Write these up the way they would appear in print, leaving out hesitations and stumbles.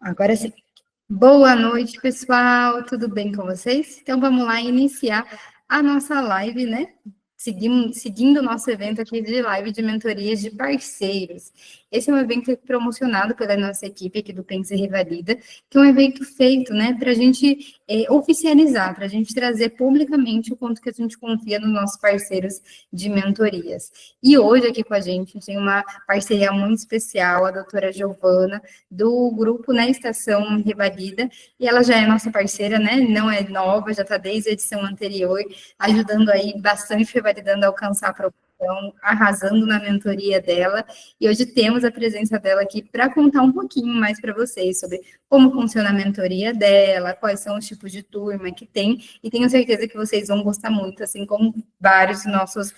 Agora sim. Boa noite, pessoal. Tudo bem com vocês? Então vamos lá iniciar a nossa live, né? Seguindo o nosso evento aqui de live de mentorias de parceiros. Esse é um evento promocionado pela nossa equipe aqui do Pense e Revalida, que é um evento feito, né, para a gente oficializar, para a gente trazer publicamente o quanto que a gente confia nos nossos parceiros de mentorias. E hoje aqui com a gente tem uma parceria muito especial, a doutora Giovana, do grupo, né, Estação Revalida, e ela já é nossa parceira, né, não é nova, já está desde a edição anterior, ajudando aí bastante, revalidando a alcançar a promoção, arrasando na mentoria dela, e hoje temos a presença dela aqui para contar um pouquinho mais para vocês sobre como funciona a mentoria dela, quais são os tipos de turma que tem, e tenho certeza que vocês vão gostar muito, assim como vários nossos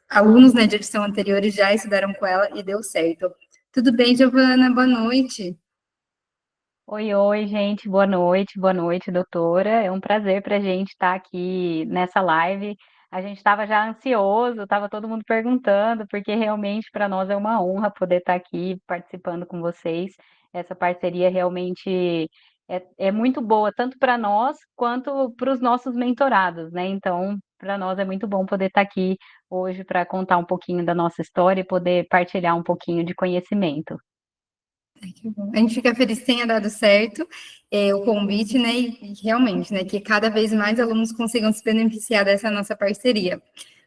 alunos, né, de edição anteriores já estudaram com ela e deu certo. Tudo bem, Giovana? Boa noite. Oi, gente, boa noite, doutora. É um prazer para a gente estar aqui nessa live. A gente estava já ansioso, estava todo mundo perguntando, porque realmente para nós é uma honra poder estar aqui participando com vocês. Essa parceria realmente é muito boa, tanto para nós quanto para os nossos mentorados, né? Então, para nós é muito bom poder estar aqui hoje para contar um pouquinho da nossa história e poder partilhar um pouquinho de conhecimento. A gente fica feliz que tenha dado certo o convite, né? E realmente, né? Que cada vez mais alunos consigam se beneficiar dessa nossa parceria.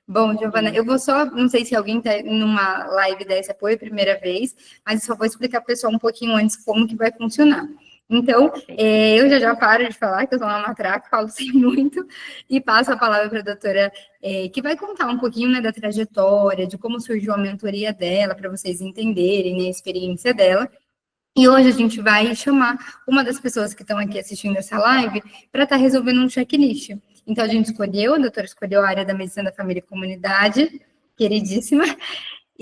Bom, Giovana, eu vou só, não sei se alguém está numa live dessa foi a primeira vez, mas só vou explicar para o pessoal um pouquinho antes como que vai funcionar. Então, eu já paro de falar, que eu sou uma matraca, falo sem muito, e passo a palavra para a doutora, que vai contar um pouquinho, né, da trajetória, de como surgiu a mentoria dela, para vocês entenderem, né, a experiência dela. E hoje a gente vai chamar uma das pessoas que estão aqui assistindo essa live para estar resolvendo um checklist. Então, a gente escolheu, a doutora escolheu a área da medicina da família e comunidade, queridíssima,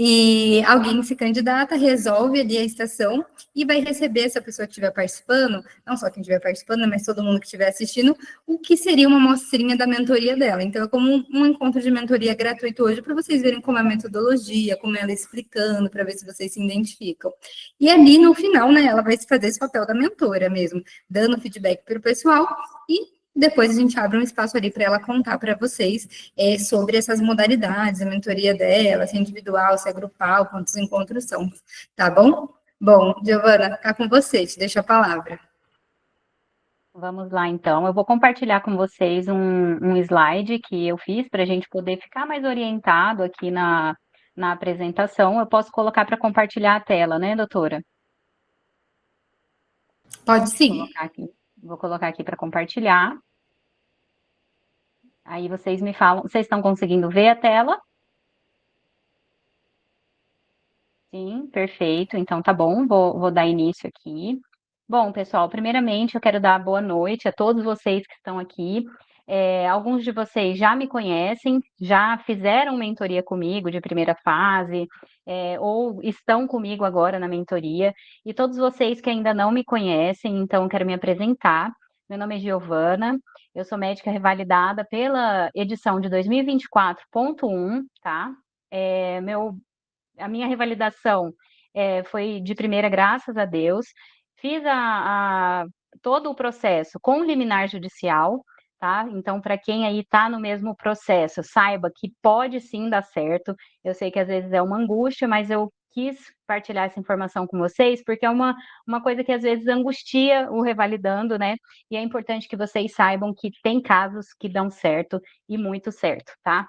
e alguém se candidata, resolve ali a estação e vai receber, essa pessoa que estiver participando, não só quem estiver participando, mas todo mundo que estiver assistindo, o que seria uma amostrinha da mentoria dela. Então, é como um encontro de mentoria gratuito hoje, para vocês verem como é a metodologia, como ela explicando, para ver se vocês se identificam. E ali, no final, né, ela vai fazer esse papel da mentora mesmo, dando feedback para o pessoal e depois a gente abre um espaço ali para ela contar para vocês sobre essas modalidades, a mentoria dela, se é individual, se é grupal, quantos encontros são, tá bom? Bom, Giovana, ficar com você, te deixo a palavra. Vamos lá, então. Eu vou compartilhar com vocês um slide que eu fiz para a gente poder ficar mais orientado aqui na apresentação. Eu posso colocar para compartilhar a tela, né, doutora? Pode sim. Vou colocar aqui para compartilhar. Aí vocês me falam, vocês estão conseguindo ver a tela? Sim, perfeito. Então tá bom, vou dar início aqui. Bom, pessoal, primeiramente eu quero dar boa noite a todos vocês que estão aqui. Alguns de vocês já me conhecem, já fizeram mentoria comigo de primeira fase, ou estão comigo agora na mentoria. E todos vocês que ainda não me conhecem, então eu quero me apresentar. Meu nome é Giovana, eu sou médica revalidada pela edição de 2024.1, tá? A minha revalidação foi de primeira, graças a Deus. Fiz todo o processo com liminar judicial, tá? Então, para quem aí está no mesmo processo, saiba que pode sim dar certo. Eu sei que às vezes é uma angústia, mas eu quis partilhar essa informação com vocês, porque é uma coisa que às vezes angustia o revalidando, né? E é importante que vocês saibam que tem casos que dão certo e muito certo, tá?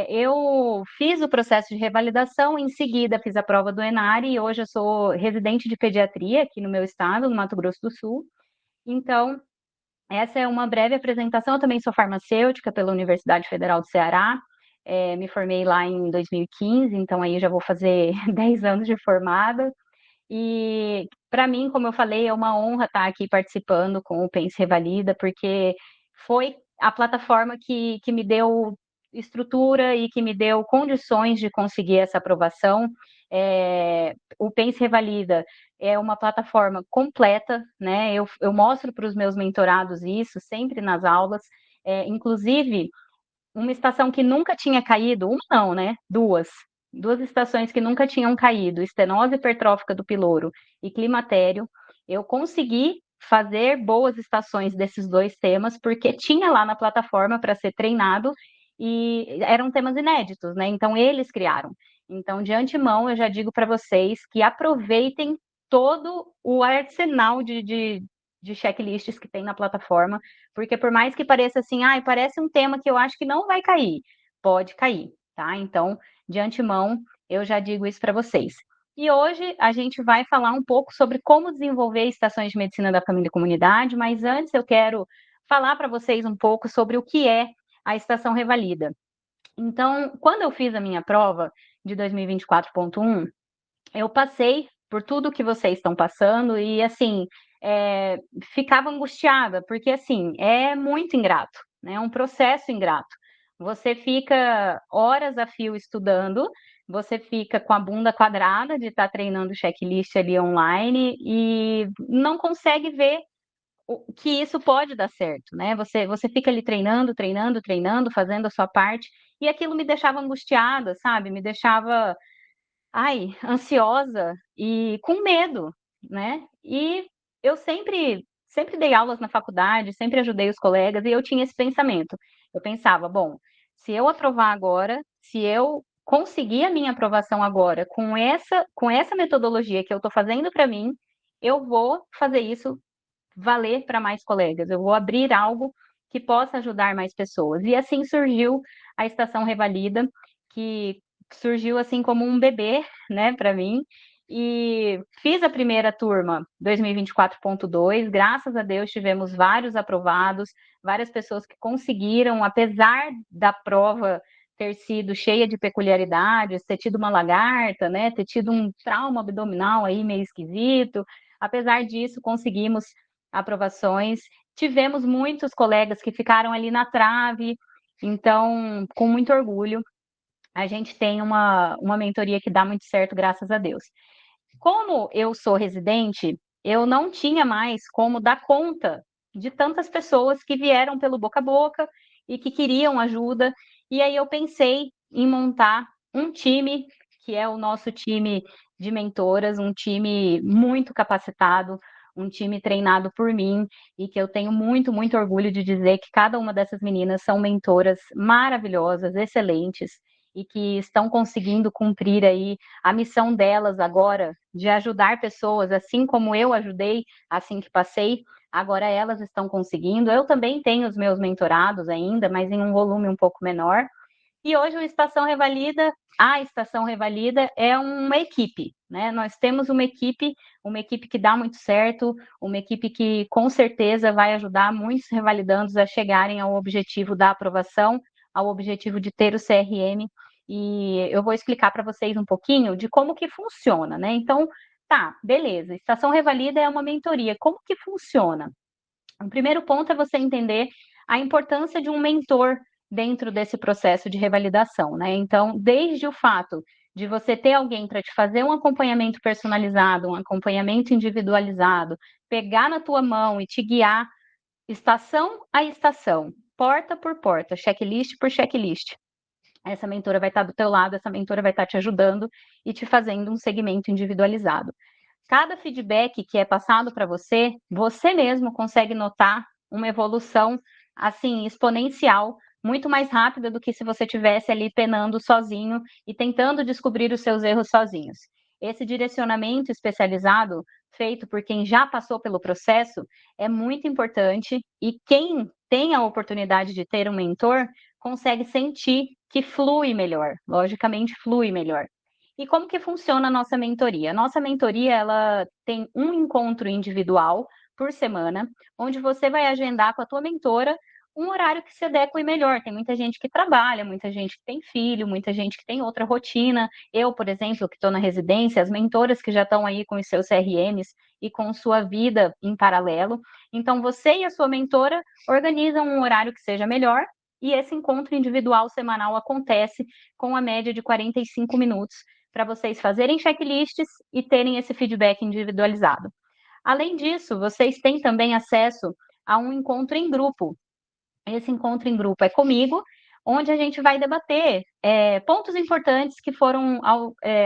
Eu fiz o processo de revalidação, em seguida fiz a prova do ENARE e hoje eu sou residente de pediatria aqui no meu estado, no Mato Grosso do Sul. Então, essa é uma breve apresentação. Eu também sou farmacêutica pela Universidade Federal do Ceará, me formei lá em 2015, então aí já vou fazer 10 anos de formada. E para mim, como eu falei, é uma honra estar aqui participando com o Pense Revalida, porque foi a plataforma que me deu estrutura e que me deu condições de conseguir essa aprovação. O Pense Revalida é uma plataforma completa, né? Eu mostro para os meus mentorados isso sempre nas aulas, inclusive uma estação que nunca tinha caído, uma não, né? Duas estações que nunca tinham caído, estenose hipertrófica do piloro e climatério. Eu consegui fazer boas estações desses 2 temas, porque tinha lá na plataforma para ser treinado e eram temas inéditos, né? Então eles criaram. Então, de antemão, eu já digo para vocês que aproveitem todo o arsenal de checklists que tem na plataforma, porque por mais que pareça assim, parece um tema que eu acho que não vai cair, pode cair, tá? Então, de antemão, eu já digo isso para vocês. E hoje a gente vai falar um pouco sobre como desenvolver estações de medicina da família e comunidade, mas antes eu quero falar para vocês um pouco sobre o que é a estação Revalida. Então, quando eu fiz a minha prova de 2024.1, eu passei por tudo que vocês estão passando e, assim, ficava angustiada, porque, assim, é muito ingrato, né? É um processo ingrato. Você fica horas a fio estudando, você fica com a bunda quadrada de estar treinando checklist ali online e não consegue ver que isso pode dar certo, né? Você fica ali treinando, treinando, treinando, fazendo a sua parte, e aquilo me deixava angustiada, sabe? Me deixava ansiosa e com medo, né? E eu sempre dei aulas na faculdade, sempre ajudei os colegas e eu tinha esse pensamento. Eu pensava, bom, se eu aprovar agora, se eu conseguir a minha aprovação agora com essa metodologia que eu estou fazendo para mim, eu vou fazer isso valer para mais colegas. Eu vou abrir algo que possa ajudar mais pessoas. E assim surgiu a Estação Revalida, que surgiu assim como um bebê, né, para mim. E fiz a primeira turma 2024.2, graças a Deus tivemos vários aprovados, várias pessoas que conseguiram, apesar da prova ter sido cheia de peculiaridades, ter tido uma lagarta, né, ter tido um trauma abdominal aí meio esquisito, apesar disso conseguimos aprovações. Tivemos muitos colegas que ficaram ali na trave, então, com muito orgulho, a gente tem uma mentoria que dá muito certo, graças a Deus. Como eu sou residente, eu não tinha mais como dar conta de tantas pessoas que vieram pelo boca a boca e que queriam ajuda, e aí eu pensei em montar um time, que é o nosso time de mentoras, um time muito capacitado, um time treinado por mim, e que eu tenho muito, muito orgulho de dizer que cada uma dessas meninas são mentoras maravilhosas, excelentes, e que estão conseguindo cumprir aí a missão delas agora de ajudar pessoas, assim como eu ajudei assim que passei, agora elas estão conseguindo. Eu também tenho os meus mentorados ainda, mas em um volume um pouco menor. E hoje a Estação Revalida é uma equipe, né? Nós temos uma equipe que dá muito certo, uma equipe que com certeza vai ajudar muitos revalidandos a chegarem ao objetivo da aprovação, ao objetivo de ter o CRM. E eu vou explicar para vocês um pouquinho de como que funciona, né? Então, tá, beleza. Estação Revalida é uma mentoria. Como que funciona? O primeiro ponto é você entender a importância de um mentor dentro desse processo de revalidação, né? Então, desde o fato de você ter alguém para te fazer um acompanhamento personalizado, um acompanhamento individualizado, pegar na tua mão e te guiar estação a estação, porta por porta, checklist por checklist. Essa mentora vai estar do teu lado, essa mentora vai estar te ajudando e te fazendo um segmento individualizado. Cada feedback que é passado para você, você mesmo consegue notar uma evolução assim exponencial, muito mais rápida do que se você tivesse ali penando sozinho e tentando descobrir os seus erros sozinhos. Esse direcionamento especializado, feito por quem já passou pelo processo, é muito importante e quem tem a oportunidade de ter um mentor consegue sentir que flui melhor, logicamente flui melhor. E como que funciona a nossa mentoria? A nossa mentoria, ela tem um encontro individual por semana, onde você vai agendar com a tua mentora um horário que se adeque melhor. Tem muita gente que trabalha, muita gente que tem filho, muita gente que tem outra rotina. Eu, por exemplo, que estou na residência, as mentoras que já estão aí com os seus CRMs e com sua vida em paralelo. Então, você e a sua mentora organizam um horário que seja melhor e esse encontro individual semanal acontece com a média de 45 minutos para vocês fazerem checklists e terem esse feedback individualizado. Além disso, vocês têm também acesso a um encontro em grupo. Esse encontro em grupo é comigo, onde a gente vai debater pontos importantes que foram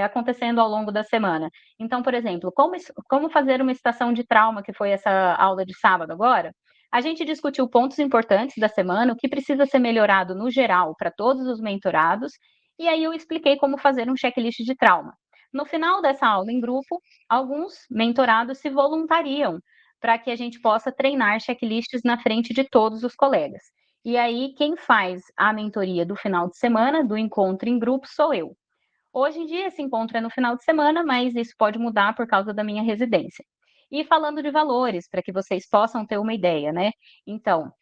acontecendo ao longo da semana. Então, por exemplo, como fazer uma estação de trauma, que foi essa aula de sábado agora, a gente discutiu pontos importantes da semana, o que precisa ser melhorado no geral para todos os mentorados, e aí eu expliquei como fazer um checklist de trauma. No final dessa aula em grupo, alguns mentorados se voluntariam para que a gente possa treinar checklists na frente de todos os colegas. E aí, quem faz a mentoria do final de semana, do encontro em grupo, sou eu. Hoje em dia, esse encontro é no final de semana, mas isso pode mudar por causa da minha residência. E falando de valores, para que vocês possam ter uma ideia, né? Então,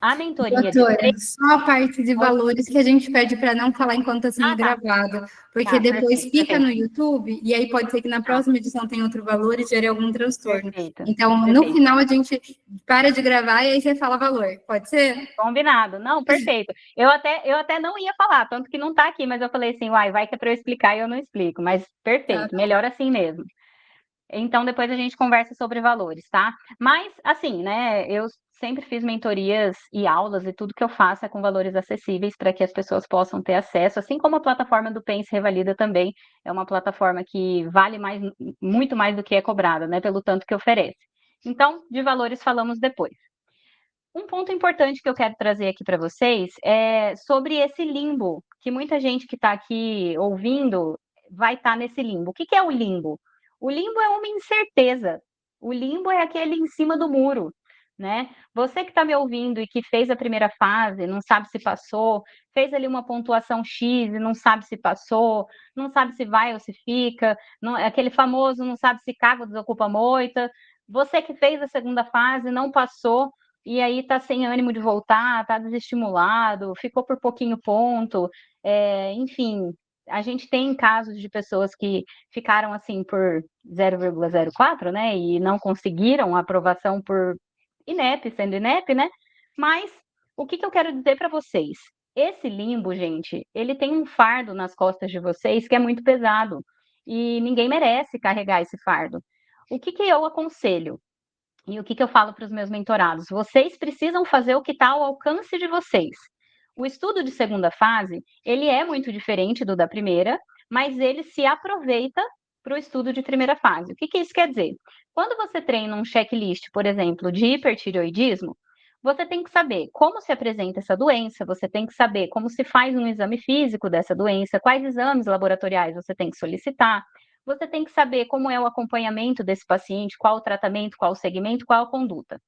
a mentoria de Doutora, só a parte de Oi? valores que a gente pede para não falar enquanto está sendo Ah, tá. gravado, porque Tá, depois perfeito, fica perfeito. no YouTube e aí pode ser que na Tá, próxima edição tenha outro valor e gere algum transtorno. perfeito, Então, no perfeito. final, a gente para de gravar e aí você fala valor. Pode ser? Combinado. Não, perfeito. Eu até não ia falar, tanto que não está aqui, mas eu falei assim, uai, vai que é para eu explicar e eu não explico. Mas Tá. perfeito, melhor assim mesmo. Então, depois a gente conversa sobre valores, tá? Mas, assim, né, eu sempre fiz mentorias e aulas e tudo que eu faço é com valores acessíveis para que as pessoas possam ter acesso, assim como a plataforma do Pense Revalida também é uma plataforma que vale mais, muito mais do que é cobrada, né, pelo tanto que oferece. Então, de valores falamos depois. Um ponto importante que eu quero trazer aqui para vocês é sobre esse limbo, que muita gente que está aqui ouvindo vai estar nesse limbo. O que é o limbo? O limbo é uma incerteza. O limbo é aquele em cima do muro, né? Você que está me ouvindo e que fez a primeira fase, não sabe se passou, fez ali uma pontuação X e não sabe se passou, não sabe se vai ou se fica, aquele famoso não sabe se caga ou desocupa a moita. Você que fez a segunda fase, não passou, e aí tá sem ânimo de voltar, tá desestimulado, ficou por pouquinho ponto, enfim, a gente tem casos de pessoas que ficaram assim por 0,04, né, e não conseguiram a aprovação por INEP, sendo INEP, né, mas o que eu quero dizer para vocês? Esse limbo, gente, ele tem um fardo nas costas de vocês que é muito pesado, e ninguém merece carregar esse fardo. O que eu aconselho? E o que eu falo para os meus mentorados? Vocês precisam fazer o que está ao alcance de vocês. O estudo de segunda fase, ele é muito diferente do da primeira, mas ele se aproveita para o estudo de primeira fase. O que isso quer dizer? Quando você treina um checklist, por exemplo, de hipertireoidismo, você tem que saber como se apresenta essa doença, você tem que saber como se faz um exame físico dessa doença, quais exames laboratoriais você tem que solicitar, você tem que saber como é o acompanhamento desse paciente, qual o tratamento, qual o segmento, qual a conduta.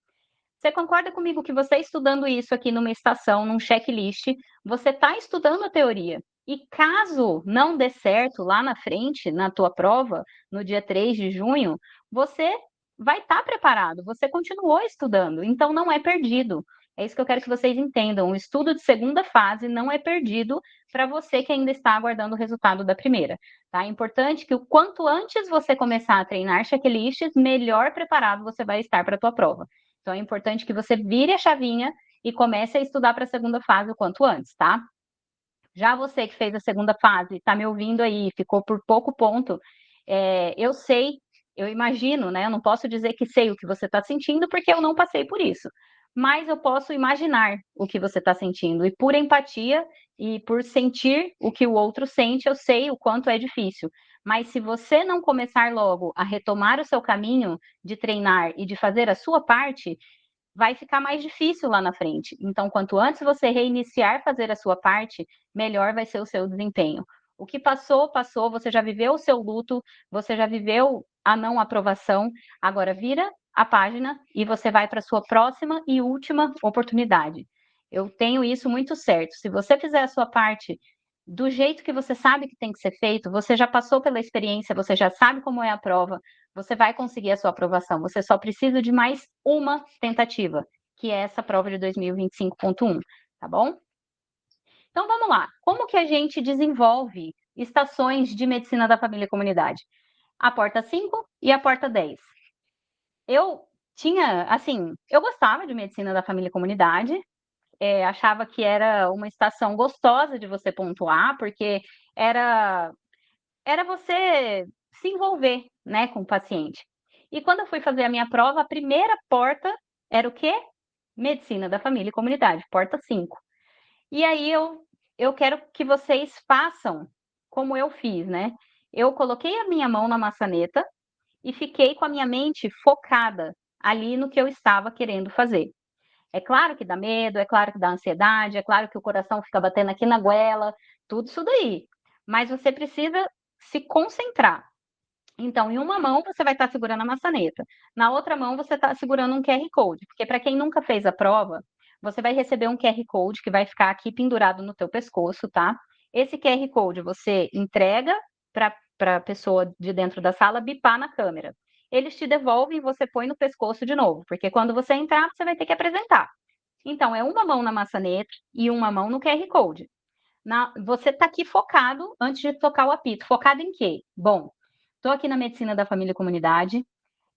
Você concorda comigo que você estudando isso aqui numa estação, num checklist, você está estudando a teoria. E caso não dê certo lá na frente, na tua prova, no dia 3 de junho, você vai estar preparado, você continuou estudando, então não é perdido. É isso que eu quero que vocês entendam. O estudo de segunda fase não é perdido para você que ainda está aguardando o resultado da primeira. Tá? É importante que o quanto antes você começar a treinar checklists, melhor preparado você vai estar para a tua prova. Então é importante que você vire a chavinha e comece a estudar para a segunda fase o quanto antes, tá? Já você que fez a segunda fase, está me ouvindo aí, ficou por pouco ponto, eu sei, eu imagino, né? Eu não posso dizer que sei o que você está sentindo, porque eu não passei por isso. Mas eu posso imaginar o que você está sentindo. E por empatia e por sentir o que o outro sente, eu sei o quanto é difícil. Mas se você não começar logo a retomar o seu caminho de treinar e de fazer a sua parte, vai ficar mais difícil lá na frente. Então, quanto antes você reiniciar fazer a sua parte, melhor vai ser o seu desempenho. O que passou, passou, você já viveu o seu luto, você já viveu a não aprovação, agora vira a página e você vai para a sua próxima e última oportunidade. Eu tenho isso muito certo. Se você fizer a sua parte do jeito que você sabe que tem que ser feito, você já passou pela experiência, você já sabe como é a prova, você vai conseguir a sua aprovação. Você só precisa de mais uma tentativa, que é essa prova de 2025.1, tá bom? Então vamos lá. Como que a gente desenvolve estações de medicina da família e comunidade? A porta 5 e a porta 10. Eu tinha, assim, eu gostava de medicina da família e comunidade, achava que era uma estação gostosa de você pontuar, porque era você se envolver, né, com o paciente. E quando eu fui fazer a minha prova, a primeira porta era o quê? Medicina da família e comunidade, porta 5. E aí eu quero que vocês façam como eu fiz, né? Eu coloquei a minha mão na maçaneta e fiquei com a minha mente focada ali no que eu estava querendo fazer. É claro que dá medo, é claro que dá ansiedade, é claro que o coração fica batendo aqui na goela, tudo isso daí. Mas você precisa se concentrar. Então, em uma mão você vai estar segurando a maçaneta, na outra mão você está segurando um QR Code, porque para quem nunca fez a prova, você vai receber um QR Code que vai ficar aqui pendurado no teu pescoço, tá? Esse QR Code você entrega para a pessoa de dentro da sala bipar na câmera. Eles te devolvem e você põe no pescoço de novo, porque quando você entrar, você vai ter que apresentar. Então, é uma mão na maçaneta e uma mão no QR Code. Você está aqui focado antes de tocar o apito. Focado em quê? Bom, estou aqui na medicina da família e comunidade,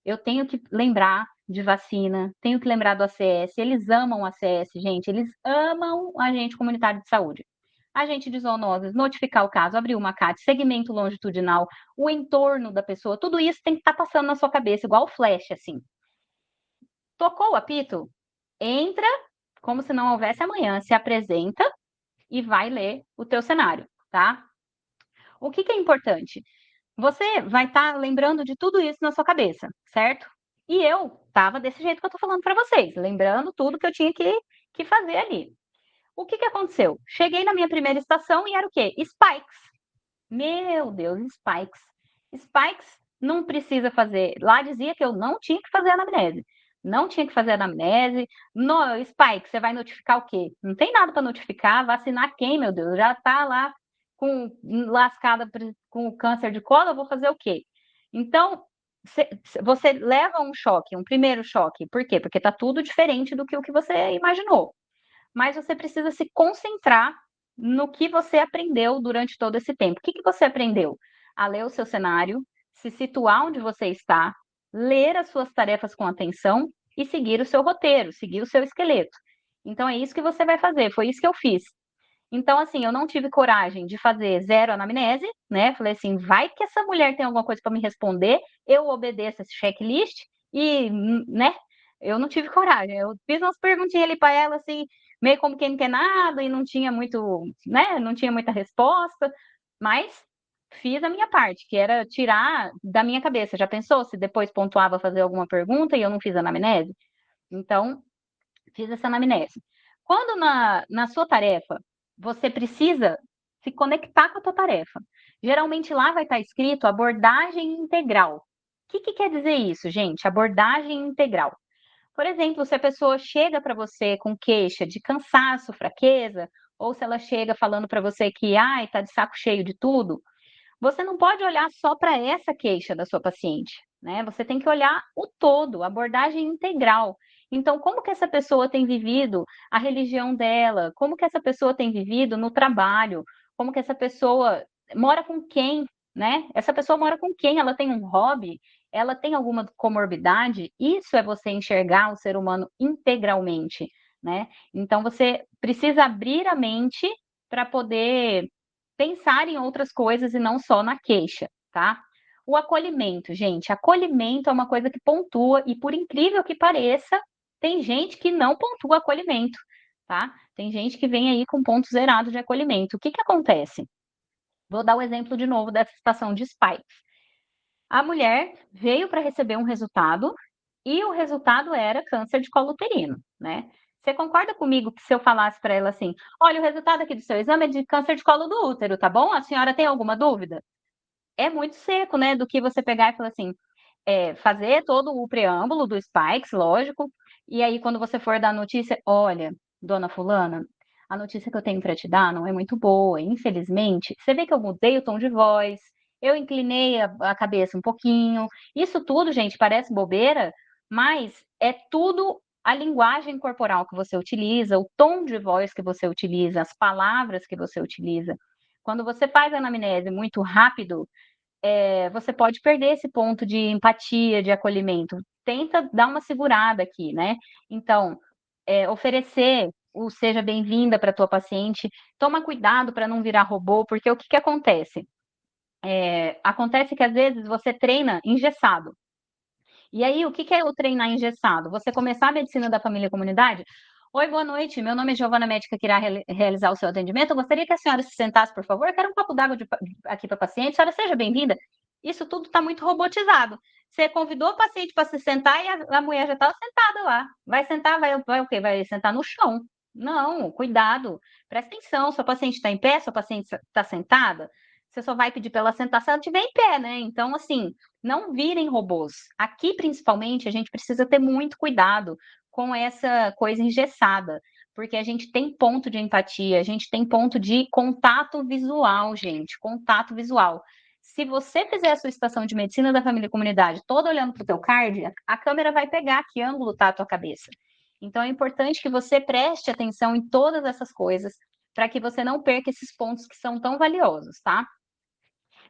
eu tenho que lembrar de vacina, tenho que lembrar do ACS, eles amam o ACS, gente, eles amam a agente comunitário de saúde. Agente de zoonoses, notificar o caso, abrir uma CAT, segmento longitudinal, o entorno da pessoa, tudo isso tem que estar passando na sua cabeça, igual flash, assim. Tocou o apito? Entra como se não houvesse amanhã, se apresenta e vai ler o teu cenário, tá? O que é importante? Você vai estar lembrando de tudo isso na sua cabeça, certo? E eu estava desse jeito que eu estou falando para vocês, lembrando tudo que eu tinha que fazer ali. O que aconteceu? Cheguei na minha primeira estação e era o quê? Spikes. Meu Deus, Spikes. Spikes não precisa fazer. Lá dizia que eu não tinha que fazer anamnese. Não tinha que fazer anamnese. No, Spike, você vai notificar o quê? Não tem nada para notificar. Vacinar quem, meu Deus? Já está lá com lascada com o câncer de colo, eu vou fazer o quê? Então, você leva um choque, um primeiro choque. Por quê? Porque está tudo diferente do que o que você imaginou. Mas você precisa se concentrar no que você aprendeu durante todo esse tempo. O que você aprendeu? A ler o seu cenário, se situar onde você está, ler as suas tarefas com atenção e seguir o seu roteiro, seguir o seu esqueleto. Então é isso que você vai fazer, foi isso que eu fiz. Então, assim, eu não tive coragem de fazer zero anamnese, né? Falei assim, vai que essa mulher tem alguma coisa para me responder, eu obedeço esse checklist e, né? Eu não tive coragem. Eu fiz umas perguntinhas ali para ela, assim, meio como quem não quer nada e não tinha muito, né? Não tinha muita resposta, mas fiz a minha parte, que era tirar da minha cabeça. Já pensou se depois pontuava fazer alguma pergunta e eu não fiz anamnese? Então, fiz essa anamnese. Quando na sua tarefa você precisa se conectar com a tua tarefa, geralmente lá vai estar escrito abordagem integral. O que quer dizer isso, gente? Abordagem integral. Por exemplo, se a pessoa chega para você com queixa de cansaço, fraqueza, ou se ela chega falando para você que ai, tá de saco cheio de tudo, você não pode olhar só para essa queixa da sua paciente, né? Você tem que olhar o todo, a abordagem integral. Então, como que essa pessoa tem vivido a religião dela? Como que essa pessoa tem vivido no trabalho? Como que essa pessoa mora com quem, né? Essa pessoa mora com quem? Ela tem um hobby? Ela tem alguma comorbidade? Isso é você enxergar o ser humano integralmente, né? Então, você precisa abrir a mente para poder pensar em outras coisas e não só na queixa, tá? O acolhimento, gente, acolhimento é uma coisa que pontua e por incrível que pareça, tem gente que não pontua acolhimento, tá? Tem gente que vem aí com ponto zerado de acolhimento. O que acontece? Vou dar o exemplo de novo dessa estação de spikes. A mulher veio para receber um resultado e o resultado era câncer de colo uterino, né? Você concorda comigo que se eu falasse para ela assim, olha, o resultado aqui do seu exame é de câncer de colo do útero, tá bom? A senhora tem alguma dúvida? É muito seco, né? Do que você pegar e falar assim, fazer todo o preâmbulo do Spikes, lógico, e aí quando você for dar a notícia, olha, dona fulana, a notícia que eu tenho para te dar não é muito boa, infelizmente. Você vê que eu mudei o tom de voz, eu inclinei a cabeça um pouquinho. Isso tudo, gente, parece bobeira, mas é tudo a linguagem corporal que você utiliza, o tom de voz que você utiliza, as palavras que você utiliza. Quando você faz a anamnese muito rápido, você pode perder esse ponto de empatia, de acolhimento. Tenta dar uma segurada aqui, né? Então, oferecer o seja bem-vinda para a tua paciente, toma cuidado para não virar robô, porque o que acontece? Acontece que às vezes você treina engessado. E aí, o que é o treinar engessado? Você começar a medicina da família e comunidade, Oi, boa noite. Meu nome é Giovana Médica, que irá realizar o seu atendimento. Eu gostaria que a senhora se sentasse, por favor. Eu quero um copo d'água aqui para a paciente. Senhora, seja bem-vinda. Isso tudo está muito robotizado. Você convidou o paciente para se sentar e a mulher já está sentada lá. Vai sentar, vai o quê? Vai sentar no chão. Não, cuidado. Presta atenção. Sua paciente está em pé, sua paciente está sentada. Você só vai pedir para ela sentar se ela estiver em pé, né? Então, assim, não virem robôs. Aqui, principalmente, a gente precisa ter muito cuidado com essa coisa engessada, porque a gente tem ponto de empatia, a gente tem ponto de contato visual, gente, contato visual. Se você fizer a sua estação de medicina da família e comunidade toda olhando para o teu card, a câmera vai pegar que ângulo está a tua cabeça. Então é importante que você preste atenção em todas essas coisas para que você não perca esses pontos que são tão valiosos, tá?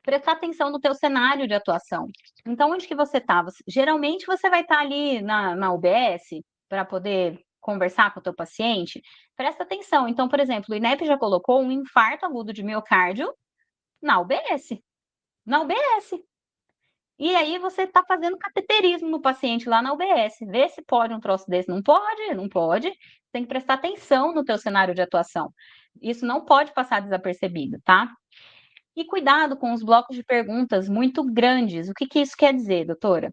Prestar atenção no teu cenário de atuação. Então, onde que você está? Geralmente você vai estar ali na UBS para poder conversar com o teu paciente. Presta atenção. Então, por exemplo, o INEP já colocou um infarto agudo de miocárdio na UBS. Na UBS. E aí você está fazendo cateterismo no paciente lá na UBS. Vê se pode um troço desse. Não pode, não pode. Tem que prestar atenção no teu cenário de atuação. Isso não pode passar desapercebido, tá? E cuidado com os blocos de perguntas muito grandes. O que que isso quer dizer, doutora?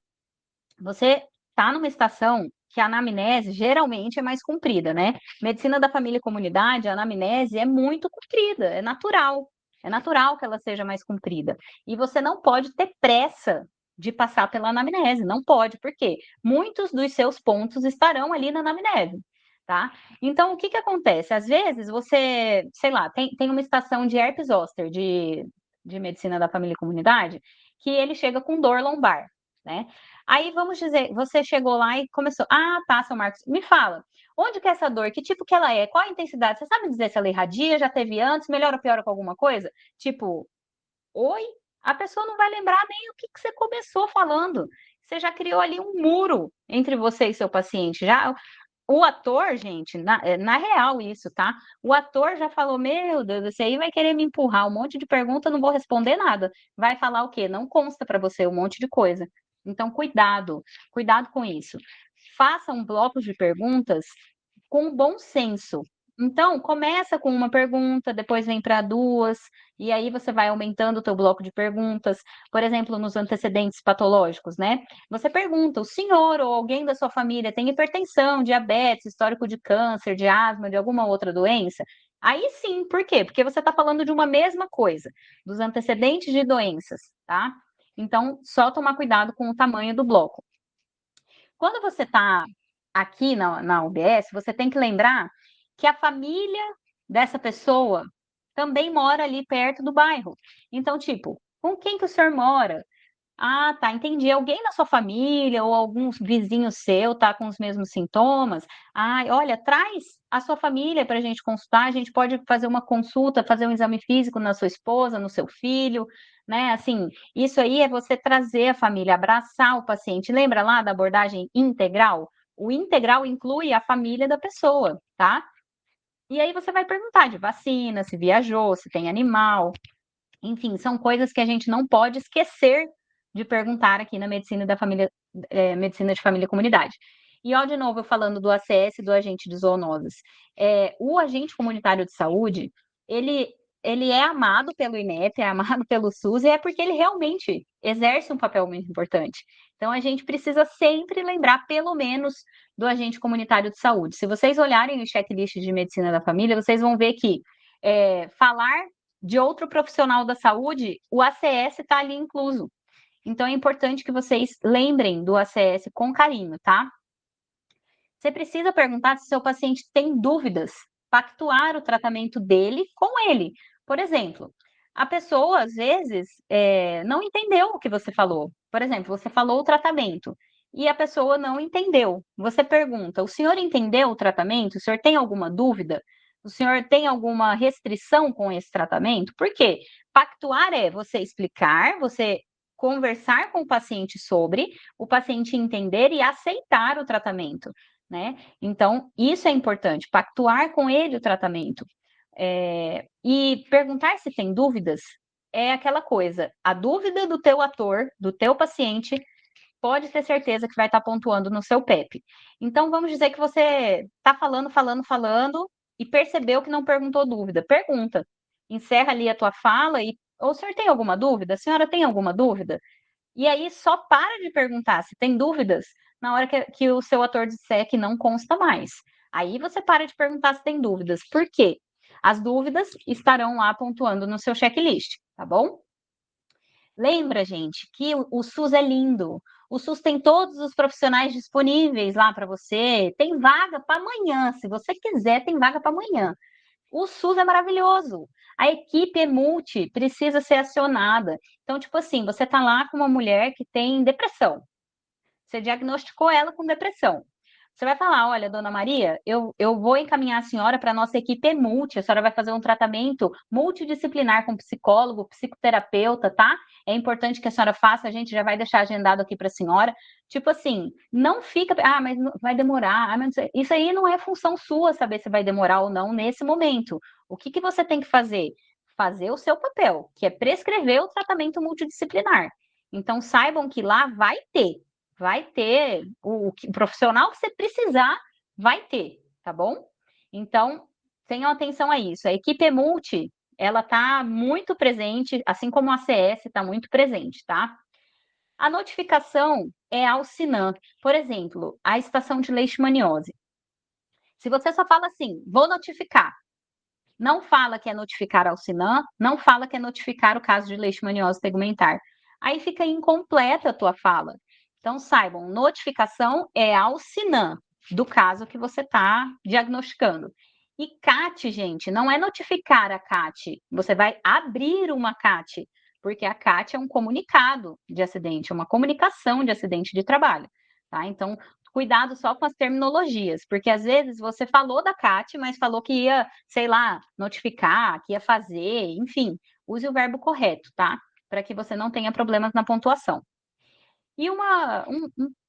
Você está numa estação que a anamnese geralmente é mais comprida, né? Medicina da família e comunidade, a anamnese é muito comprida, é natural. É natural que ela seja mais comprida. E você não pode ter pressa de passar pela anamnese, não pode, porque muitos dos seus pontos estarão ali na anamnese, tá? Então, o que que acontece? Às vezes você, sei lá, tem uma estação de herpes zoster, de medicina da família e comunidade, que ele chega com dor lombar, né? Aí vamos dizer, você chegou lá e começou. Ah, tá, seu Marcos, me fala. Onde que é essa dor? Que tipo que ela é? Qual a intensidade? Você sabe dizer se ela irradia, já teve antes, melhora ou piora com alguma coisa? Tipo, oi? A pessoa não vai lembrar nem o que que você começou falando. Você já criou ali um muro entre você e seu paciente. Já o ator, gente, na real isso, tá? O ator já falou, meu Deus, esse aí vai querer me empurrar um monte de pergunta, eu não vou responder nada. Vai falar o quê? Não consta para você um monte de coisa. Então, cuidado, cuidado com isso. Faça um bloco de perguntas com bom senso. Então, começa com uma pergunta, depois vem para duas, e aí você vai aumentando o teu bloco de perguntas. Por exemplo, nos antecedentes patológicos, né? Você pergunta, o senhor ou alguém da sua família tem hipertensão, diabetes, histórico de câncer, de asma, de alguma outra doença? Aí sim, por quê? Porque você está falando de uma mesma coisa, dos antecedentes de doenças, tá? Então, só tomar cuidado com o tamanho do bloco. Quando você está aqui na UBS, você tem que lembrar que a família dessa pessoa também mora ali perto do bairro. Então, tipo, com quem que o senhor mora? Ah, tá, entendi. Alguém na sua família ou algum vizinho seu tá com os mesmos sintomas? Ai, olha, traz a sua família para a gente consultar. A gente pode fazer uma consulta, fazer um exame físico na sua esposa, no seu filho, né? Assim, isso aí é você trazer a família, abraçar o paciente. Lembra lá da abordagem integral? O integral inclui a família da pessoa, tá? E aí você vai perguntar de vacina, se viajou, se tem animal, enfim, são coisas que a gente não pode esquecer de perguntar aqui na medicina da família, medicina de família e comunidade. E ó, de novo, eu falando do ACS, do agente de zoonoses. O agente comunitário de saúde, ele, ele é amado pelo INEP, é amado pelo SUS, e é porque ele realmente exerce um papel muito importante. Então, a gente precisa sempre lembrar, pelo menos, do agente comunitário de saúde. Se vocês olharem o checklist de medicina da família, vocês vão ver que falar de outro profissional da saúde, o ACS está ali incluso. Então é importante que vocês lembrem do ACS com carinho, tá? Você precisa perguntar se seu paciente tem dúvidas, pactuar o tratamento dele com ele. Por exemplo, a pessoa, às vezes, não entendeu o que você falou. Por exemplo, você falou o tratamento e a pessoa não entendeu. Você pergunta: o senhor entendeu o tratamento? O senhor tem alguma dúvida? O senhor tem alguma restrição com esse tratamento? Por quê? Pactuar é você explicar, você conversar com o paciente sobre, o paciente entender e aceitar o tratamento, né? Então, isso é importante, pactuar com ele o tratamento. E perguntar se tem dúvidas é aquela coisa, a dúvida do teu ator, do teu paciente, pode ter certeza que vai estar pontuando no seu PEP. Então, vamos dizer que você está falando, e percebeu que não perguntou dúvida. Pergunta. Encerra ali a tua fala e, o senhor tem alguma dúvida? A senhora tem alguma dúvida? E aí só para de perguntar se tem dúvidas na hora que o seu ator disser que não consta mais. Aí você para de perguntar se tem dúvidas. Por quê? As dúvidas estarão lá pontuando no seu checklist, tá bom? Lembra, gente, que o SUS é lindo. O SUS tem todos os profissionais disponíveis lá para você. Tem vaga para amanhã. Se você quiser, tem vaga para amanhã. O SUS é maravilhoso. A equipe é multi, precisa ser acionada. Então, tipo assim, você tá lá com uma mulher que tem depressão. Você diagnosticou ela com depressão. Você vai falar, olha, dona Maria, eu vou encaminhar a senhora para a nossa equipe multi, a senhora vai fazer um tratamento multidisciplinar com psicólogo, psicoterapeuta, tá? É importante que a senhora faça, a gente já vai deixar agendado aqui para a senhora. Tipo assim, não fica, mas vai demorar, mas isso aí não é função sua saber se vai demorar ou não nesse momento. O que que você tem que fazer? Fazer o seu papel, que é prescrever o tratamento multidisciplinar. Então, saibam que lá vai ter o profissional que você precisar, vai ter, tá bom? Então, tenham atenção a isso. A equipe multi, ela está muito presente, assim como a ACS está muito presente, tá? A notificação é ao SINAM. Por exemplo, a estação de leishmaniose. Se você só fala assim, vou notificar, não fala que é notificar ao SINAM, não fala que é notificar o caso de leishmaniose tegumentar. Aí fica incompleta a tua fala. Então, saibam, notificação é ao SINAM do caso que você está diagnosticando. E CAT, gente, não é notificar a CAT. Você vai abrir uma CAT, porque a CAT é um comunicado de acidente, é uma comunicação de acidente de trabalho. Tá? Então, cuidado só com as terminologias, porque às vezes você falou da CAT, mas falou que ia, sei lá, notificar, que ia fazer, enfim, use o verbo correto, tá? Para que você não tenha problemas na pontuação. E um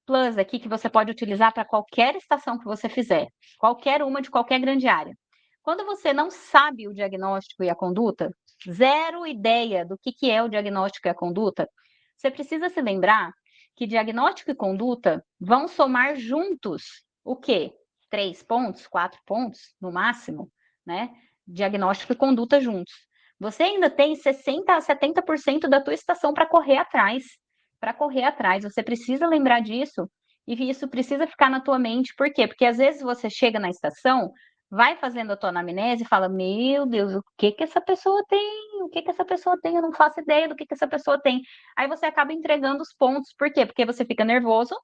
plus aqui que você pode utilizar para qualquer estação que você fizer, qualquer uma de qualquer grande área. Quando você não sabe o diagnóstico e a conduta, zero ideia do que é o diagnóstico e a conduta, você precisa se lembrar que diagnóstico e conduta vão somar juntos o quê? 3 pontos, 4 pontos, no máximo, né? Diagnóstico e conduta juntos. Você ainda tem 60 a 70% da tua estação para correr atrás. Para correr atrás, você precisa lembrar disso e isso precisa ficar na tua mente. Por quê? Porque às vezes você chega na estação, vai fazendo a tua anamnese e fala: meu Deus, o que que essa pessoa tem? O que que essa pessoa tem? Eu não faço ideia do que essa pessoa tem. Aí você acaba entregando os pontos. Por quê? Porque você fica nervoso,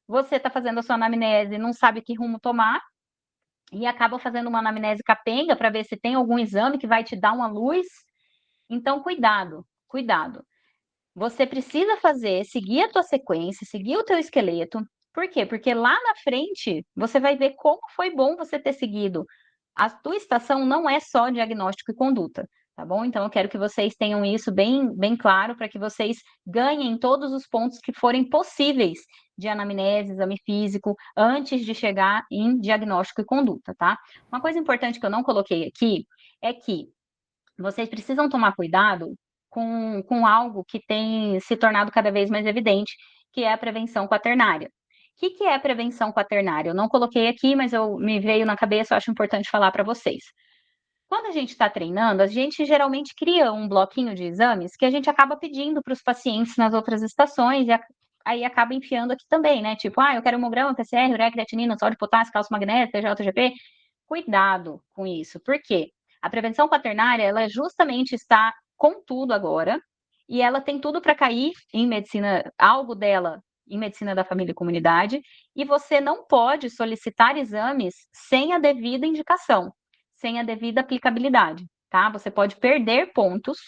você está fazendo a sua anamnese e não sabe que rumo tomar, e acaba fazendo uma anamnese capenga para ver se tem algum exame que vai te dar uma luz. Então, cuidado, cuidado. Você precisa fazer, seguir a tua sequência, seguir o teu esqueleto. Por quê? Porque lá na frente você vai ver como foi bom você ter seguido. A tua estação não é só diagnóstico e conduta, tá bom? Então eu quero que vocês tenham isso bem, bem claro para que vocês ganhem todos os pontos que forem possíveis de anamnese, exame físico, antes de chegar em diagnóstico e conduta, tá? Uma coisa importante que eu não coloquei aqui é que vocês precisam tomar cuidado com algo que tem se tornado cada vez mais evidente, que é a prevenção quaternária. O que é a prevenção quaternária? Eu não coloquei aqui, mas me veio na cabeça, eu acho importante falar para vocês. Quando a gente está treinando, a gente geralmente cria um bloquinho de exames que a gente acaba pedindo para os pacientes nas outras estações, e aí acaba enfiando aqui também, né? Tipo, eu quero hemograma, PCR, ureia, creatinina, sódio de potássio, cálcio magnésio, TGO-TGP. Cuidado com isso. Por quê? A prevenção quaternária, ela justamente está com tudo agora, e ela tem tudo para cair em medicina, algo dela em medicina da família e comunidade, e você não pode solicitar exames sem a devida indicação, sem a devida aplicabilidade, tá? Você pode perder pontos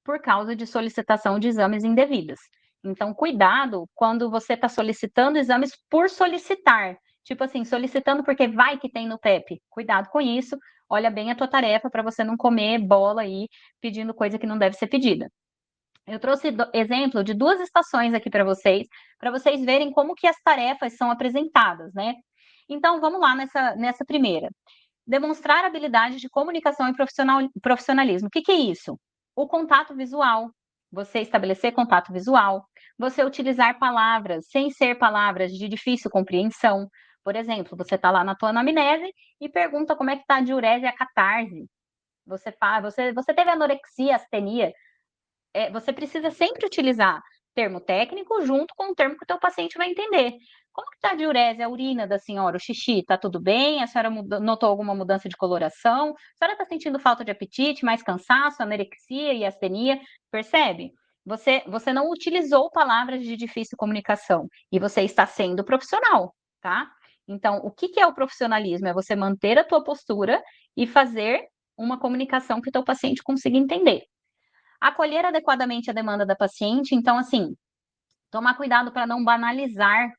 por causa de solicitação de exames indevidas. Então, cuidado quando você está solicitando exames por solicitar. Tipo assim, solicitando porque vai que tem no PEP. Cuidado com isso. Olha bem a tua tarefa para você não comer bola aí pedindo coisa que não deve ser pedida. Eu trouxe exemplo de 2 estações aqui para vocês verem como que as tarefas são apresentadas, né? Então, vamos lá nessa primeira. Demonstrar habilidade de comunicação e profissionalismo. O que é isso? O contato visual. Você estabelecer contato visual, você utilizar palavras sem ser palavras de difícil compreensão. Por exemplo, você está lá na tua anamnese e pergunta como é que está a diurese e a catarse. Você teve anorexia, astenia, você precisa sempre utilizar termo técnico junto com o termo que o teu paciente vai entender. Como que está a diurese, a urina da senhora, o xixi, está tudo bem? A senhora notou alguma mudança de coloração? A senhora está sentindo falta de apetite, mais cansaço, anorexia e astenia? Percebe? Você não utilizou palavras de difícil comunicação e você está sendo profissional, tá? Então, o que é o profissionalismo? É você manter a tua postura e fazer uma comunicação que o teu paciente consiga entender. Acolher adequadamente a demanda da paciente, então, assim, tomar cuidado para não banalizar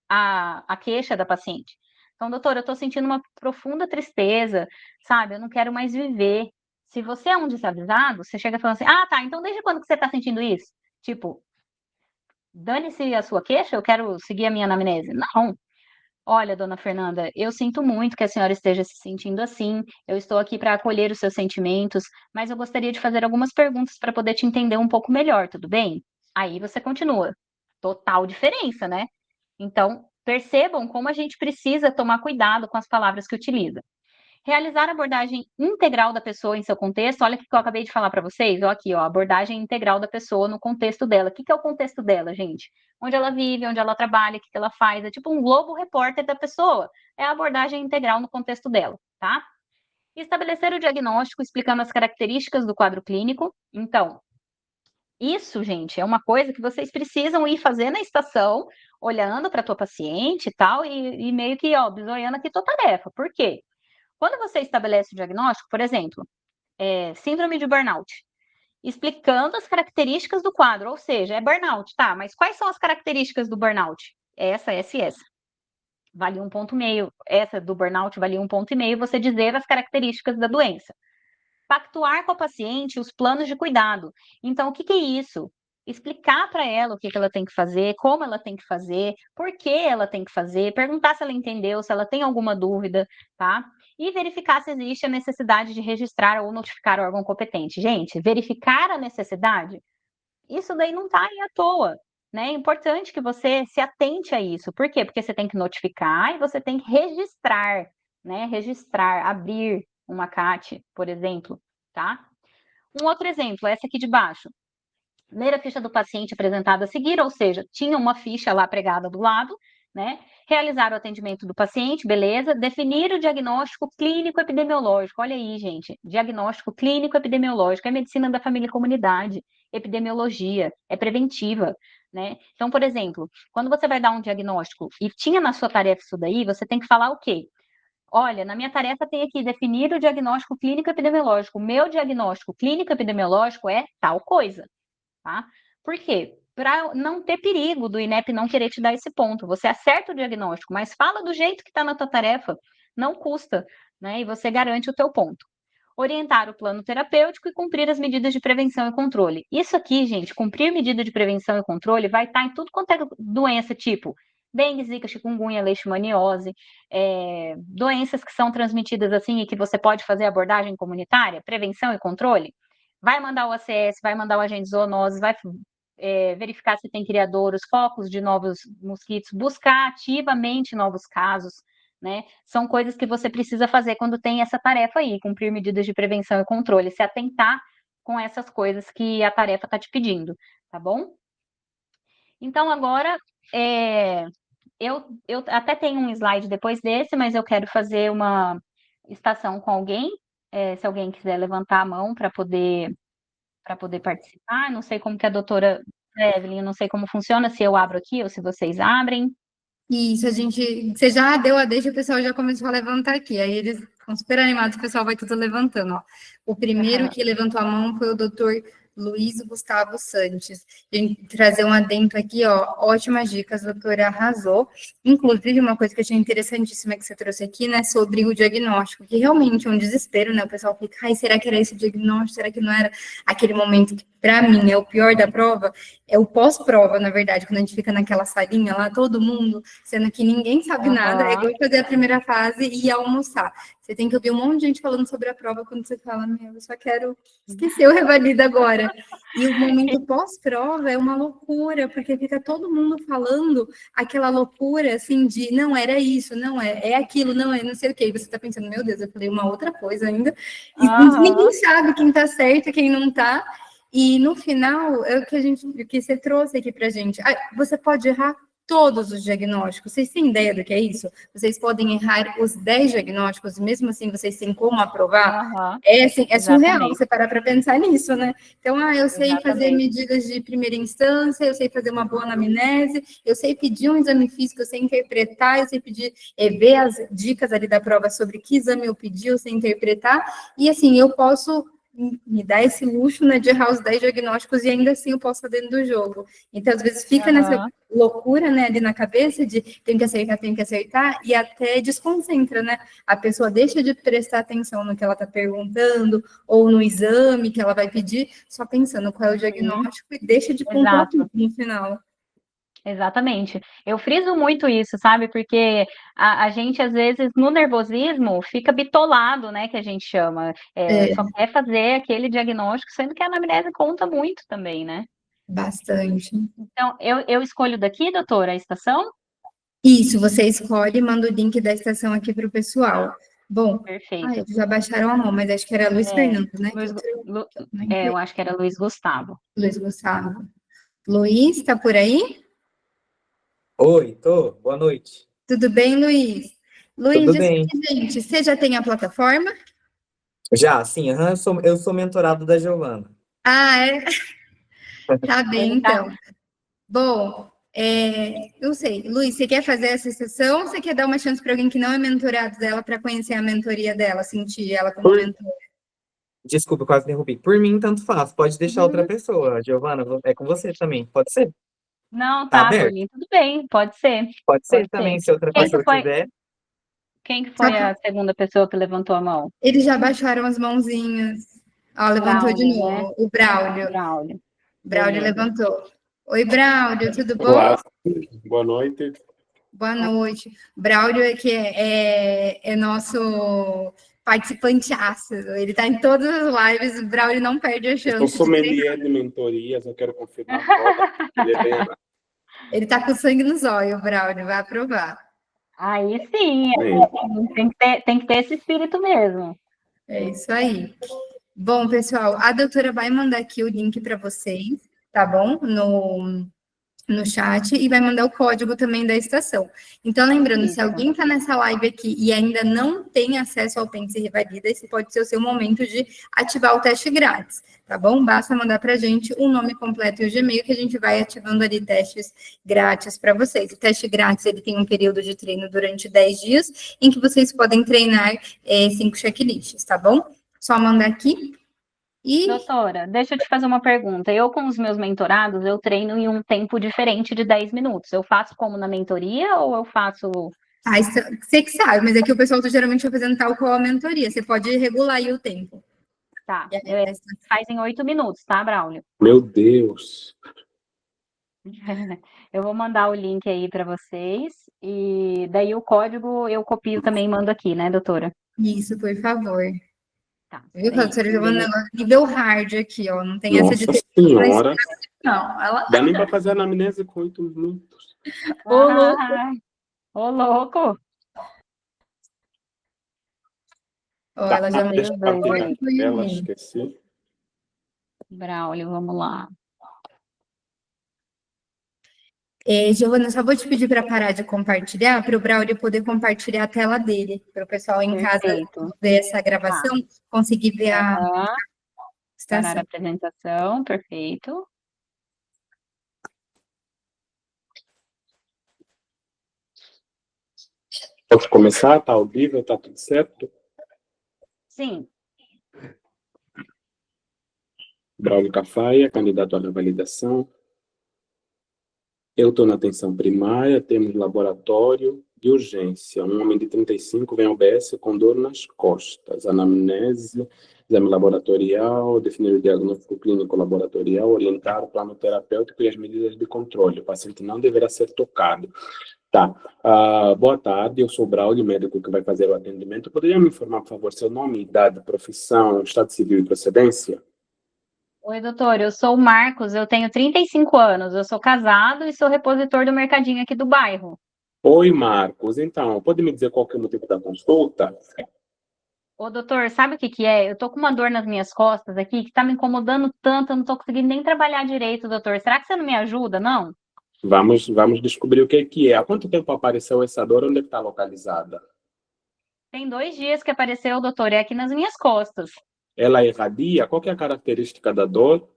a queixa da paciente. Então, doutora, eu estou sentindo uma profunda tristeza, sabe? Eu não quero mais viver. Se você é um desavisado, você chega falando assim, ah, tá, então desde quando que você está sentindo isso? Tipo, dane-se a sua queixa, eu quero seguir a minha anamnese. Não. Olha, dona Fernanda, eu sinto muito que a senhora esteja se sentindo assim. Eu estou aqui para acolher os seus sentimentos, mas eu gostaria de fazer algumas perguntas para poder te entender um pouco melhor, tudo bem? Aí você continua. Total diferença, né? Então, percebam como a gente precisa tomar cuidado com as palavras que utiliza. Realizar a abordagem integral da pessoa em seu contexto. Olha o que eu acabei de falar para vocês. Ó, aqui, ó, abordagem integral da pessoa no contexto dela. O que é o contexto dela, gente? Onde ela vive, onde ela trabalha, o que ela faz. É tipo um Globo Repórter da pessoa. É a abordagem integral no contexto dela, tá? Estabelecer o diagnóstico explicando as características do quadro clínico. Então, isso, gente, é uma coisa que vocês precisam ir fazer na estação, olhando para a tua paciente e tal, e meio que, ó, bisoiando aqui tua tarefa. Por quê? Quando você estabelece o diagnóstico, por exemplo, síndrome de burnout, explicando as características do quadro, ou seja, é burnout, tá, mas quais são as características do burnout? Essa e essa. Vale 1,5. Essa do burnout vale 1,5 você dizer as características da doença. Pactuar com a paciente os planos de cuidado. Então, o que é isso? Explicar para ela o que ela tem que fazer, como ela tem que fazer, por que ela tem que fazer, perguntar se ela entendeu, se ela tem alguma dúvida, tá? E verificar se existe a necessidade de registrar ou notificar o órgão competente. Gente, verificar a necessidade, isso daí não está aí à toa, né? É importante que você se atente a isso. Por quê? Porque você tem que notificar e você tem que registrar, né? Registrar, abrir uma CAT, por exemplo, tá? Um outro exemplo, essa aqui de baixo. Ler a ficha do paciente apresentada a seguir, ou seja, tinha uma ficha lá pregada do lado, né? Realizar o atendimento do paciente, beleza. Definir o diagnóstico clínico epidemiológico. Olha aí, gente. Diagnóstico clínico epidemiológico. É medicina da família e comunidade. Epidemiologia. É preventiva, né? Então, por exemplo, quando você vai dar um diagnóstico e tinha na sua tarefa isso daí, você tem que falar o quê? Olha, na minha tarefa tem aqui definir o diagnóstico clínico epidemiológico. O meu diagnóstico clínico epidemiológico é tal coisa, tá? Por quê? Para não ter perigo do INEP não querer te dar esse ponto. Você acerta o diagnóstico, mas fala do jeito que está na tua tarefa, não custa, né? E você garante o teu ponto. Orientar o plano terapêutico e cumprir as medidas de prevenção e controle. Isso aqui, gente, cumprir medida de prevenção e controle vai estar em tudo quanto é doença, tipo dengue, zika, chikungunya, leishmaniose, doenças que são transmitidas assim e que você pode fazer abordagem comunitária, prevenção e controle. Vai mandar o ACS, vai mandar o agente zoonose, vai verificar se tem criadouros, focos de novos mosquitos, buscar ativamente novos casos, né? São coisas que você precisa fazer quando tem essa tarefa aí, cumprir medidas de prevenção e controle, se atentar com essas coisas que a tarefa está te pedindo, tá bom? Então, agora, eu até tenho um slide depois desse, mas eu quero fazer uma estação com alguém, se alguém quiser levantar a mão para poder participar. Não sei como que a doutora Evelyn, não sei como funciona, se eu abro aqui ou se vocês abrem. Isso, você já deu a deixa, o pessoal já começou a levantar aqui. Aí eles estão super animados, o pessoal vai tudo levantando, ó. O primeiro que levantou a mão foi o doutor Luiz Gustavo Santos. Trazer um adendo aqui, ó, ótimas dicas, doutora, arrasou. Inclusive, uma coisa que eu achei interessantíssima que você trouxe aqui, né, sobre o diagnóstico, que realmente é um desespero, né, o pessoal fica, ai, será que era esse diagnóstico, será que não era aquele momento que, para mim, é o pior da prova, é o pós-prova, na verdade, quando a gente fica naquela salinha lá, todo mundo, sendo que ninguém sabe nada, é igual fazer a primeira fase e ir almoçar. Você tem que ouvir um monte de gente falando sobre a prova quando você fala, meu, eu só quero esquecer o Revalida agora. hora. E o momento pós-prova é uma loucura, porque fica todo mundo falando aquela loucura, assim, de não era isso, não é aquilo, não é não sei o quê. E você tá pensando, meu Deus, eu falei uma outra coisa ainda. E ninguém sabe quem tá certo e quem não tá. E no final, é o que você trouxe aqui pra gente. Você pode errar todos os diagnósticos. Vocês têm ideia do que é isso? Vocês podem errar os 10 diagnósticos, mesmo assim vocês têm como aprovar. É, assim, é surreal você parar para pensar nisso, né? Então, eu sei fazer medidas de primeira instância, eu sei fazer uma boa anamnese, eu sei pedir um exame físico, eu sei interpretar, eu sei pedir, ver as dicas ali da prova sobre que exame eu pedi, eu sei interpretar, e assim, eu posso me dar esse luxo, né, de errar os 10 diagnósticos e ainda assim eu posso estar dentro do jogo. Então, às vezes, fica nessa loucura, né, ali na cabeça de tenho que acertar, e até desconcentra, né? A pessoa deixa de prestar atenção no que ela está perguntando, ou no exame que ela vai pedir, só pensando qual é o diagnóstico e deixa de pontuar tudo no final. Exatamente. Eu friso muito isso, sabe? Porque a gente, às vezes, no nervosismo, fica bitolado, né? Que a gente chama. Só quer fazer aquele diagnóstico, sendo que a anamnese conta muito também, né? Bastante. Então, eu escolho daqui, doutora, a estação? Isso, você escolhe e manda o link da estação aqui para o pessoal. Bom, Perfeito. já baixaram a mão, mas acho que era Luiz Fernando, né? Eu acho que era Luiz Gustavo. Luiz Gustavo. Luiz, está por aí? Oi, tô. Boa noite. Tudo bem, Luiz? Luiz, Tudo diz bem. pra gente, você já tem a plataforma? Já, sim, eu sou mentorado da Giovana. É? Tá bem, Ele tá. então. Bom, eu sei. Luiz, você quer fazer essa sessão ou você quer dar uma chance para alguém que não é mentorado dela para conhecer a mentoria dela, sentir ela como mentora? Desculpa, quase derrubei. Por mim, tanto faz. Pode deixar outra pessoa. Giovana, é com você também. Pode ser? Não, Tá tá, por aberto? mim, tudo bem, pode ser. Pode ser Pode também, ser. se outra pessoa quiser. Quem que foi a segunda pessoa que levantou a mão? Eles já baixaram as mãozinhas. Ó, levantou de Braulio, né? novo. O Braulio. Braulio. Braulio Beleza. levantou. Oi, Braulio, tudo bom? Olá, boa noite. Boa noite. Braulio é nosso participante ácido. Ele está em todas as lives. O Braulio não perde a Eu chance. sou sommelier de mentorias, eu quero confirmar toda. Ele está com sangue nos olhos, o Braulio. Vai aprovar. Aí sim, tem que ter esse espírito mesmo. É isso aí. Bom, pessoal, a doutora vai mandar aqui o link para vocês, tá bom? No chat e vai mandar o código também da estação. Então, lembrando, se alguém está nessa live aqui e ainda não tem acesso ao Pense e Revalida, esse pode ser o seu momento de ativar o teste grátis, tá bom? Basta mandar para a gente o nome completo e o Gmail que a gente vai ativando ali testes grátis para vocês. O teste grátis, ele tem um período de treino durante 10 dias, em que vocês podem treinar 5 checklists, tá bom? Só mandar aqui. Doutora, deixa eu te fazer uma pergunta. Eu, com os meus mentorados, eu treino em um tempo diferente de 10 minutos. Eu faço como na mentoria ou eu faço... Você que sabe, mas é que o pessoal geralmente vai fazendo tal qual a mentoria. Você pode regular aí o tempo. Tá, faz em 8 minutos, tá, Braulio? Meu Deus! Eu vou mandar o link aí para vocês e daí o código eu copio também e mando aqui, né, doutora? Isso, por favor. Tá. Viu, doutora? Eu vou nível hard aqui, ó. Não tem essa de... Nossa senhora! Não, ela... Dá nem para fazer a anamnese com 8 minutos. Ô, louco! Ô, louco! Ó, ela já Deixa eu partilhar aí. a tela, esqueci. Braulio, vamos lá. Giovana, só vou te pedir para parar de compartilhar, para o Braulio poder compartilhar a tela dele, para o pessoal em casa ver essa gravação, conseguir ver a estação. Parar a apresentação, perfeito. Posso começar? Tá ao vivo? Tá tudo certo? Sim. Braulio Cafaia, candidato à revalidação. Eu estou na atenção primária, temos laboratório de urgência. Um homem de 35 vem ao BS com dor nas costas. Anamnese, exame laboratorial, definir o diagnóstico clínico laboratorial, orientar o plano terapêutico e as medidas de controle. O paciente não deverá ser tocado. Tá. Boa tarde, eu sou o Braulio, médico que vai fazer o atendimento. Poderia me informar, por favor, seu nome, idade, profissão, estado civil e procedência? Oi, doutor, eu sou o Marcos, eu tenho 35 anos, eu sou casado e sou repositor do mercadinho aqui do bairro. Oi, Marcos. Então, pode me dizer qual que é o motivo da consulta? Ô, doutor, sabe o que que é? Eu tô com uma dor nas minhas costas aqui que tá me incomodando tanto, eu não tô conseguindo nem trabalhar direito, doutor. Será que você não me ajuda, não? Vamos descobrir o que é. Há quanto tempo apareceu essa dor? Onde está localizada? Tem 2 dias que apareceu, doutor, é aqui nas minhas costas. Ela irradia? Qual que é a característica da dor?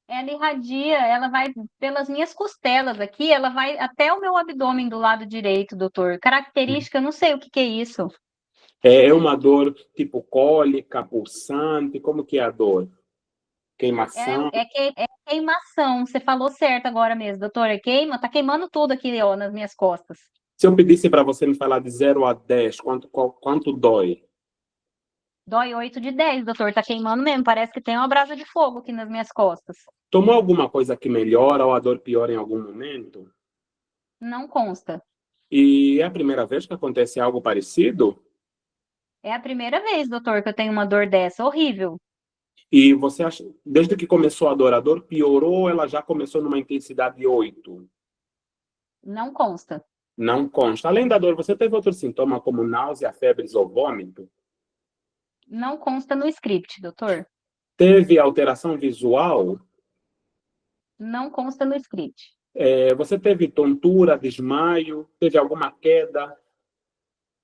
Ela irradia, ela vai pelas minhas costelas aqui, ela vai até o meu abdômen do lado direito, doutor. Característica, eu não sei o que que é isso. É uma dor tipo cólica, pulsante? Como que é a dor? Queimação? É queimação, você falou certo agora mesmo, doutor. Tá queimando tudo aqui, ó, nas minhas costas. Se eu pedisse para você me falar de 0 a 10, quanto dói? Dói 8 de 10, doutor. Tá queimando mesmo. Parece que tem uma brasa de fogo aqui nas minhas costas. Tomou alguma coisa que melhora ou a dor piora em algum momento? Não consta. E é a primeira vez que acontece algo parecido? É a primeira vez, doutor, que eu tenho uma dor dessa. Horrível. E você acha, desde que começou a dor piorou ou ela já começou numa intensidade 8? Não consta. Não consta. Além da dor, você teve outro sintoma como náusea, febres ou vômito? Não consta no script, doutor. Teve alteração visual? Não consta no script. Você teve tontura, desmaio? Teve alguma queda?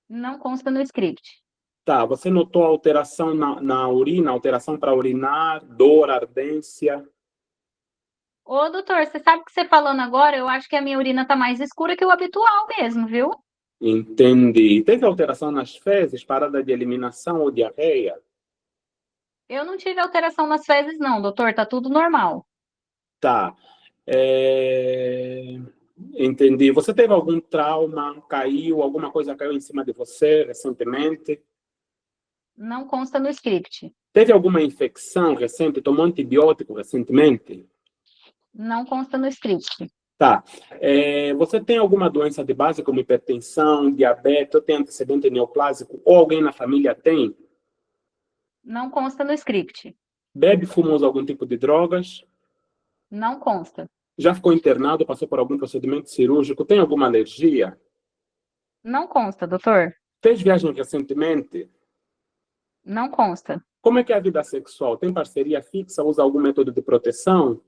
Não consta no script. Tá, você notou alteração na urina, alteração para urinar, dor, ardência? Ô, doutor, você sabe o que você falando agora? Eu acho que a minha urina tá mais escura que o habitual mesmo, viu? Entendi. Teve alteração nas fezes, parada de eliminação ou diarreia? Eu não tive alteração nas fezes, não, doutor. Tá tudo normal. Tá. Entendi. Você teve algum trauma? Caiu? Alguma coisa caiu em cima de você recentemente? Não consta no script. Teve alguma infecção recente? Tomou antibiótico recentemente? Não consta no script. Tá. Você tem alguma doença de base, como hipertensão, diabetes, ou tem antecedente neoplásico, ou alguém na família tem? Não consta no script. Bebe, fuma, usa algum tipo de drogas? Não consta. Já ficou internado, passou por algum procedimento cirúrgico? Tem alguma alergia? Não consta, doutor. Fez viagem recentemente? Não consta. Como é que é a vida sexual? Tem parceria fixa? Usa algum método de proteção?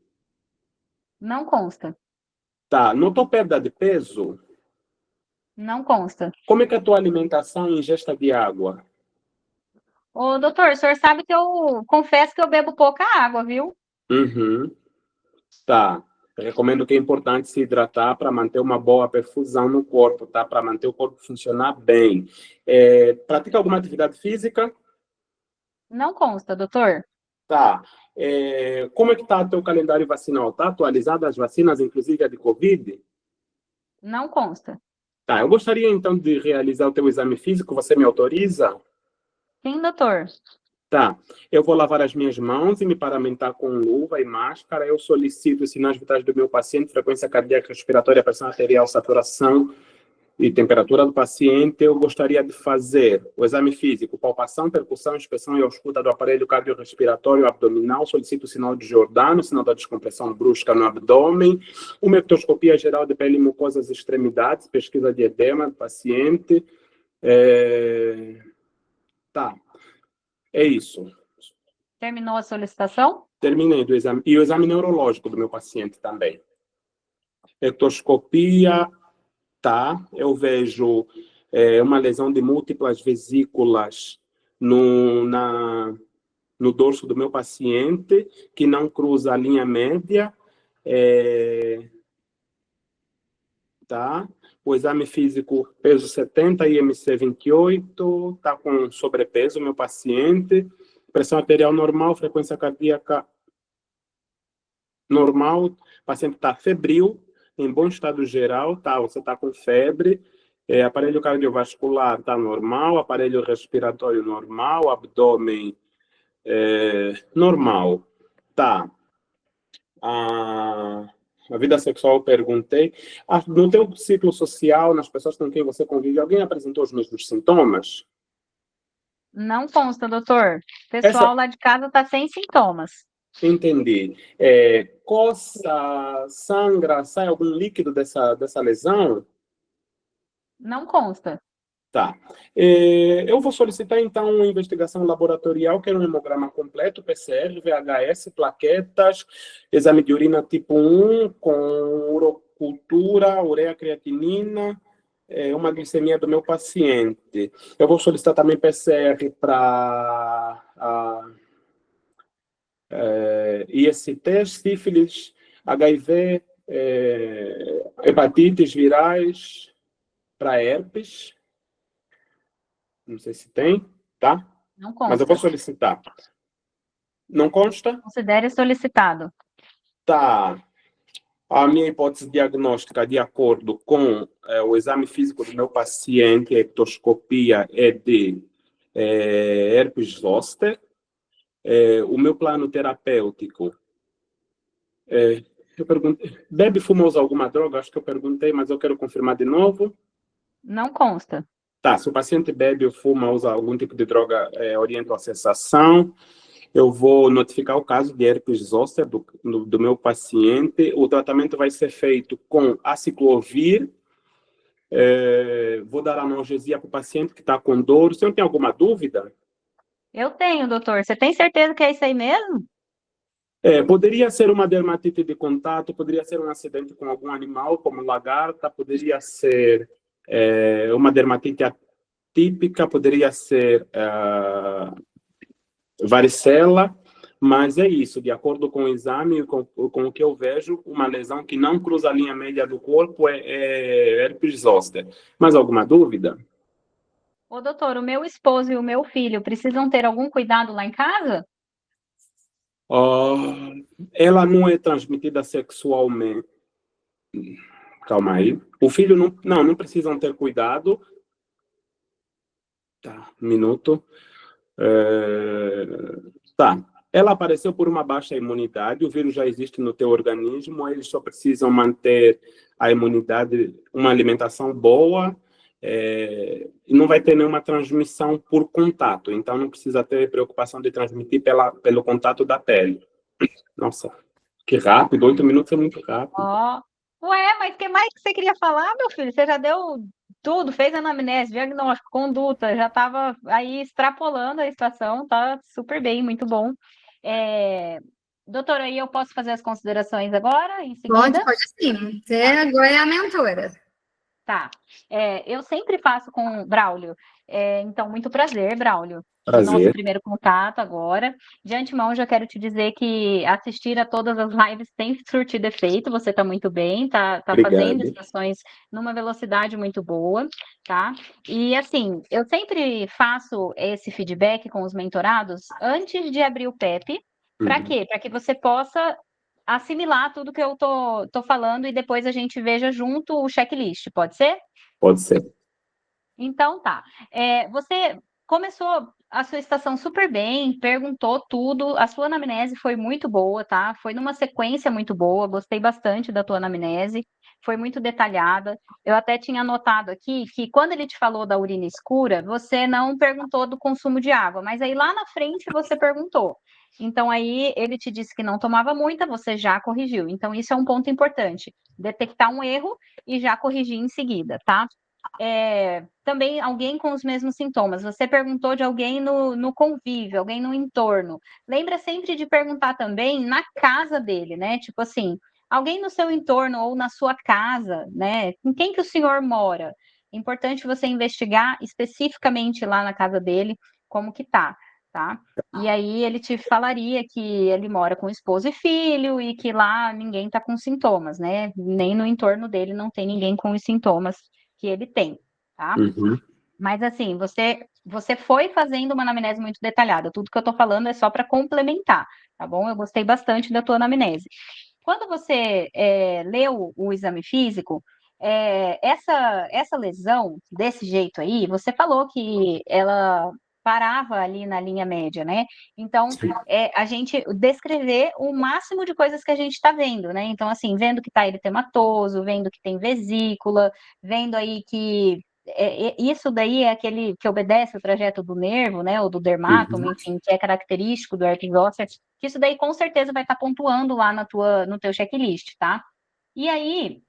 Não consta. Tá. Notou perda de peso? Não consta. Como é que é a tua alimentação e ingesta de água? Ô, doutor, o senhor sabe que eu confesso que eu bebo pouca água, viu? Uhum. Tá. Eu recomendo que é importante se hidratar para manter uma boa perfusão no corpo, tá? Para manter o corpo funcionar bem. Pratica alguma atividade física? Não consta, doutor. Tá. Como é que tá o teu calendário vacinal? Tá atualizado as vacinas, inclusive a de Covid? Não consta. Tá. Eu gostaria então de realizar o teu exame físico. Você me autoriza? Sim, doutor. Tá. Eu vou lavar as minhas mãos e me paramentar com luva e máscara. Eu solicito os sinais vitais do meu paciente, frequência cardíaca, respiratória, pressão arterial, saturação e temperatura do paciente. Eu gostaria de fazer o exame físico, palpação, percussão, inspeção e ausculta do aparelho cardiorrespiratório abdominal. Solicito o sinal de Giordano, sinal da descompressão brusca no abdômen, uma ectoscopia geral de pele e mucosas extremidades, pesquisa de edema do paciente. Tá. É isso. Terminou a solicitação? Terminei do exame. E o exame neurológico do meu paciente também. Ectoscopia, tá. Eu vejo uma lesão de múltiplas vesículas no dorso do meu paciente, que não cruza a linha média. Tá. O exame físico, peso 70, IMC 28, tá com sobrepeso, meu paciente. Pressão arterial normal, frequência cardíaca normal, o paciente está febril, em bom estado geral, tá? Você está com febre, aparelho cardiovascular está normal, aparelho respiratório normal, abdômen normal, tá? A vida sexual eu perguntei. No teu ciclo social, nas pessoas com quem você convive, alguém apresentou os mesmos sintomas? Não consta, doutor. O Essa, pessoal lá de casa está sem sintomas. entendi. Coça, sangra, sai algum líquido dessa lesão? Não consta. Tá. Eu vou solicitar, então, uma investigação laboratorial, que é um hemograma completo, PCR, VHS, plaquetas, exame de urina tipo 1, com urocultura, ureia creatinina, uma glicemia do meu paciente. Eu vou solicitar também PCR para IST, sífilis, HIV, hepatites virais, para herpes. Não sei se tem, tá? Não Mas eu vou consta. solicitar. Não consta? Considere solicitado. Tá. A minha hipótese diagnóstica, de acordo com o exame físico do meu paciente, a ectoscopia é de herpes zoster. O meu plano terapêutico, eu perguntei, bebe, fuma, usa alguma droga? Acho que eu perguntei, mas eu quero confirmar de novo. Não consta. Tá, se o paciente bebe ou fuma, usa algum tipo de droga, oriento a cessação. Eu vou notificar o caso de herpes zoster do meu paciente. O tratamento vai ser feito com aciclovir. Vou dar analgesia para o paciente que está com dor. O senhor tem alguma dúvida? Eu tenho, doutor. Você tem certeza que é isso aí mesmo? Poderia ser uma dermatite de contato, poderia ser um acidente com algum animal, como lagarta, poderia ser uma dermatite atípica, poderia ser varicela, mas é isso, de acordo com o exame e com o que eu vejo, uma lesão que não cruza a linha média do corpo é herpes zoster. Mais alguma dúvida? Ô, doutor, o meu esposo e o meu filho precisam ter algum cuidado lá em casa? Ela não é transmitida sexualmente. Calma aí. O filho não precisam ter cuidado. Tá, um minuto. Tá. Ela apareceu por uma baixa imunidade, o vírus já existe no teu organismo, eles só precisam manter a imunidade, uma alimentação boa, e não vai ter nenhuma transmissão por contato, então não precisa ter preocupação de transmitir pelo contato da pele. Nossa, que rápido, 8 minutos é muito rápido. Ó, ué, mas o que mais que você queria falar, meu filho? Você já deu tudo, fez anamnese, diagnóstico, conduta, já estava aí extrapolando a estação, tá super bem, muito bom. Doutora, aí eu posso fazer as considerações agora, em seguida? Pode sim. Você agora é a mentora. Tá. Eu sempre faço com o Braulio. Então, muito prazer, Braulio. Nosso Prazer. primeiro contato agora. De antemão, já quero te dizer que assistir a todas as lives tem surtido efeito. Você está muito bem, tá fazendo Obrigado. estações numa velocidade muito boa, tá? E assim, eu sempre faço esse feedback com os mentorados antes de abrir o PEP. Para quê? Para que você possa assimilar tudo que eu tô falando e depois a gente veja junto o checklist, pode ser? Pode ser. Então tá. Você começou a sua estação super bem, perguntou tudo, a sua anamnese foi muito boa, tá? Foi numa sequência muito boa, gostei bastante da tua anamnese, foi muito detalhada. Eu até tinha anotado aqui que quando ele te falou da urina escura, você não perguntou do consumo de água, mas aí lá na frente você perguntou. Então aí ele te disse que não tomava muita, você já corrigiu. Então isso é um ponto importante, detectar um erro e já corrigir em seguida, tá? Também alguém com os mesmos sintomas. Você perguntou de alguém no convívio, alguém no entorno. Lembra sempre de perguntar também na casa dele, né? Tipo assim, alguém no seu entorno ou na sua casa, né? Com quem que o senhor mora? É importante você investigar especificamente lá na casa dele como que tá, tá? E aí ele te falaria que ele mora com esposa e filho e que lá ninguém tá com sintomas, né? Nem no entorno dele não tem ninguém com os sintomas que ele tem, tá? Uhum. Mas assim, você foi fazendo uma anamnese muito detalhada. Tudo que eu tô falando é só para complementar, tá bom? Eu gostei bastante da tua anamnese. Quando você leu o exame físico, essa lesão desse jeito aí, você falou que ela parava ali na linha média, né? Então, a gente descrever o máximo de coisas que a gente está vendo, né? Então, assim, vendo que está eritematoso, vendo que tem vesícula, vendo aí que isso daí é aquele que obedece o trajeto do nervo, né, ou do dermátomo, enfim, que é característico do herpes zoster, que isso daí com certeza vai estar pontuando lá no teu checklist, tá? E aí,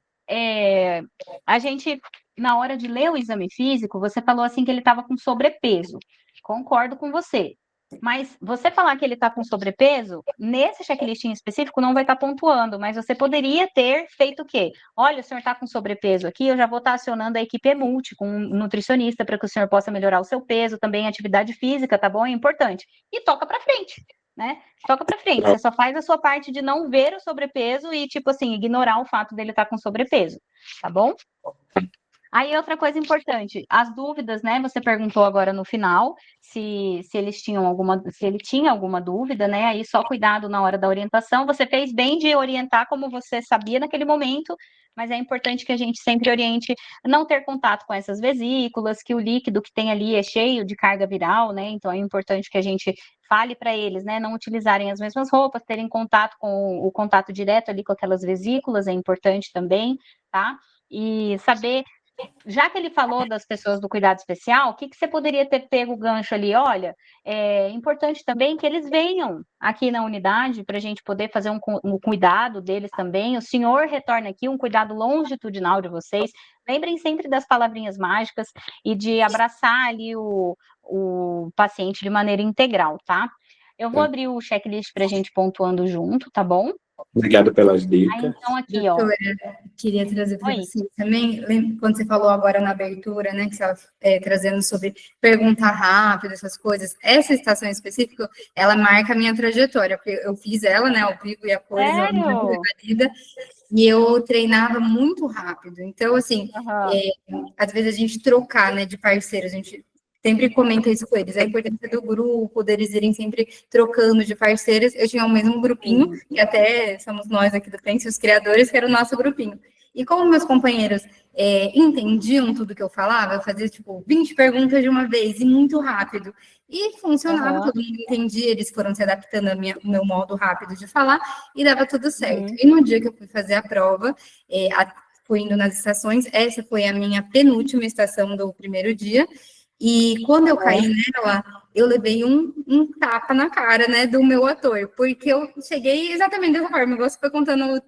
a gente, na hora de ler o exame físico, você falou assim que ele estava com sobrepeso. Concordo com você. Mas você falar que ele está com sobrepeso, nesse checklist em específico, não vai estar pontuando, mas você poderia ter feito o quê? Olha, o senhor está com sobrepeso aqui, eu já vou estar acionando a equipe multi com um nutricionista para que o senhor possa melhorar o seu peso, também atividade física, tá bom? É importante. E toca para frente, né? Toca para frente. Você só faz a sua parte de não ver o sobrepeso e, tipo assim, ignorar o fato dele estar com sobrepeso, tá bom? Aí, outra coisa importante, as dúvidas, né? Você perguntou agora no final se eles tinham se ele tinha alguma dúvida, né? Aí só cuidado na hora da orientação. Você fez bem de orientar como você sabia naquele momento, mas é importante que a gente sempre oriente não ter contato com essas vesículas, que o líquido que tem ali é cheio de carga viral, né? Então é importante que a gente fale para eles, né? Não utilizarem as mesmas roupas, terem contato com o contato direto ali com aquelas vesículas, é importante também, tá? E saber, já que ele falou das pessoas do cuidado especial, o que você poderia ter pego o gancho ali? Olha, é importante também que eles venham aqui na unidade para a gente poder fazer um cuidado deles também. O senhor retorna aqui, um cuidado longitudinal de vocês. Lembrem sempre das palavrinhas mágicas e de abraçar ali o paciente de maneira integral, tá? Eu vou abrir o checklist para a gente pontuando junto, tá bom? Obrigado pelas Aí, dicas. então, aqui, ó. Queria trazer para Oi. vocês também, quando você falou agora na abertura, né, que você estava trazendo sobre perguntar rápido, essas coisas, essa estação específica, ela marca a minha trajetória, porque eu fiz ela, né, ao vivo e a cores, ela me Sério? vida, e eu treinava muito rápido. Então, assim, Aham. às vezes a gente trocar, né, de parceiros, a gente sempre comenta isso com eles, a importância do grupo, deles irem sempre trocando de parceiros. Eu tinha o mesmo grupinho, que até somos nós aqui do Pense, os criadores, que era o nosso grupinho. E como meus companheiros entendiam tudo que eu falava, eu fazia, tipo, 20 perguntas de uma vez, e muito rápido. E funcionava, todo mundo entendia, eles foram se adaptando ao meu modo rápido de falar, e dava tudo certo. E no dia que eu fui fazer a prova, fui indo nas estações, essa foi a minha penúltima estação do primeiro dia, e quando eu caí nela, eu levei um tapa na cara, né, do meu ator, porque eu cheguei exatamente dessa forma, igual você foi contando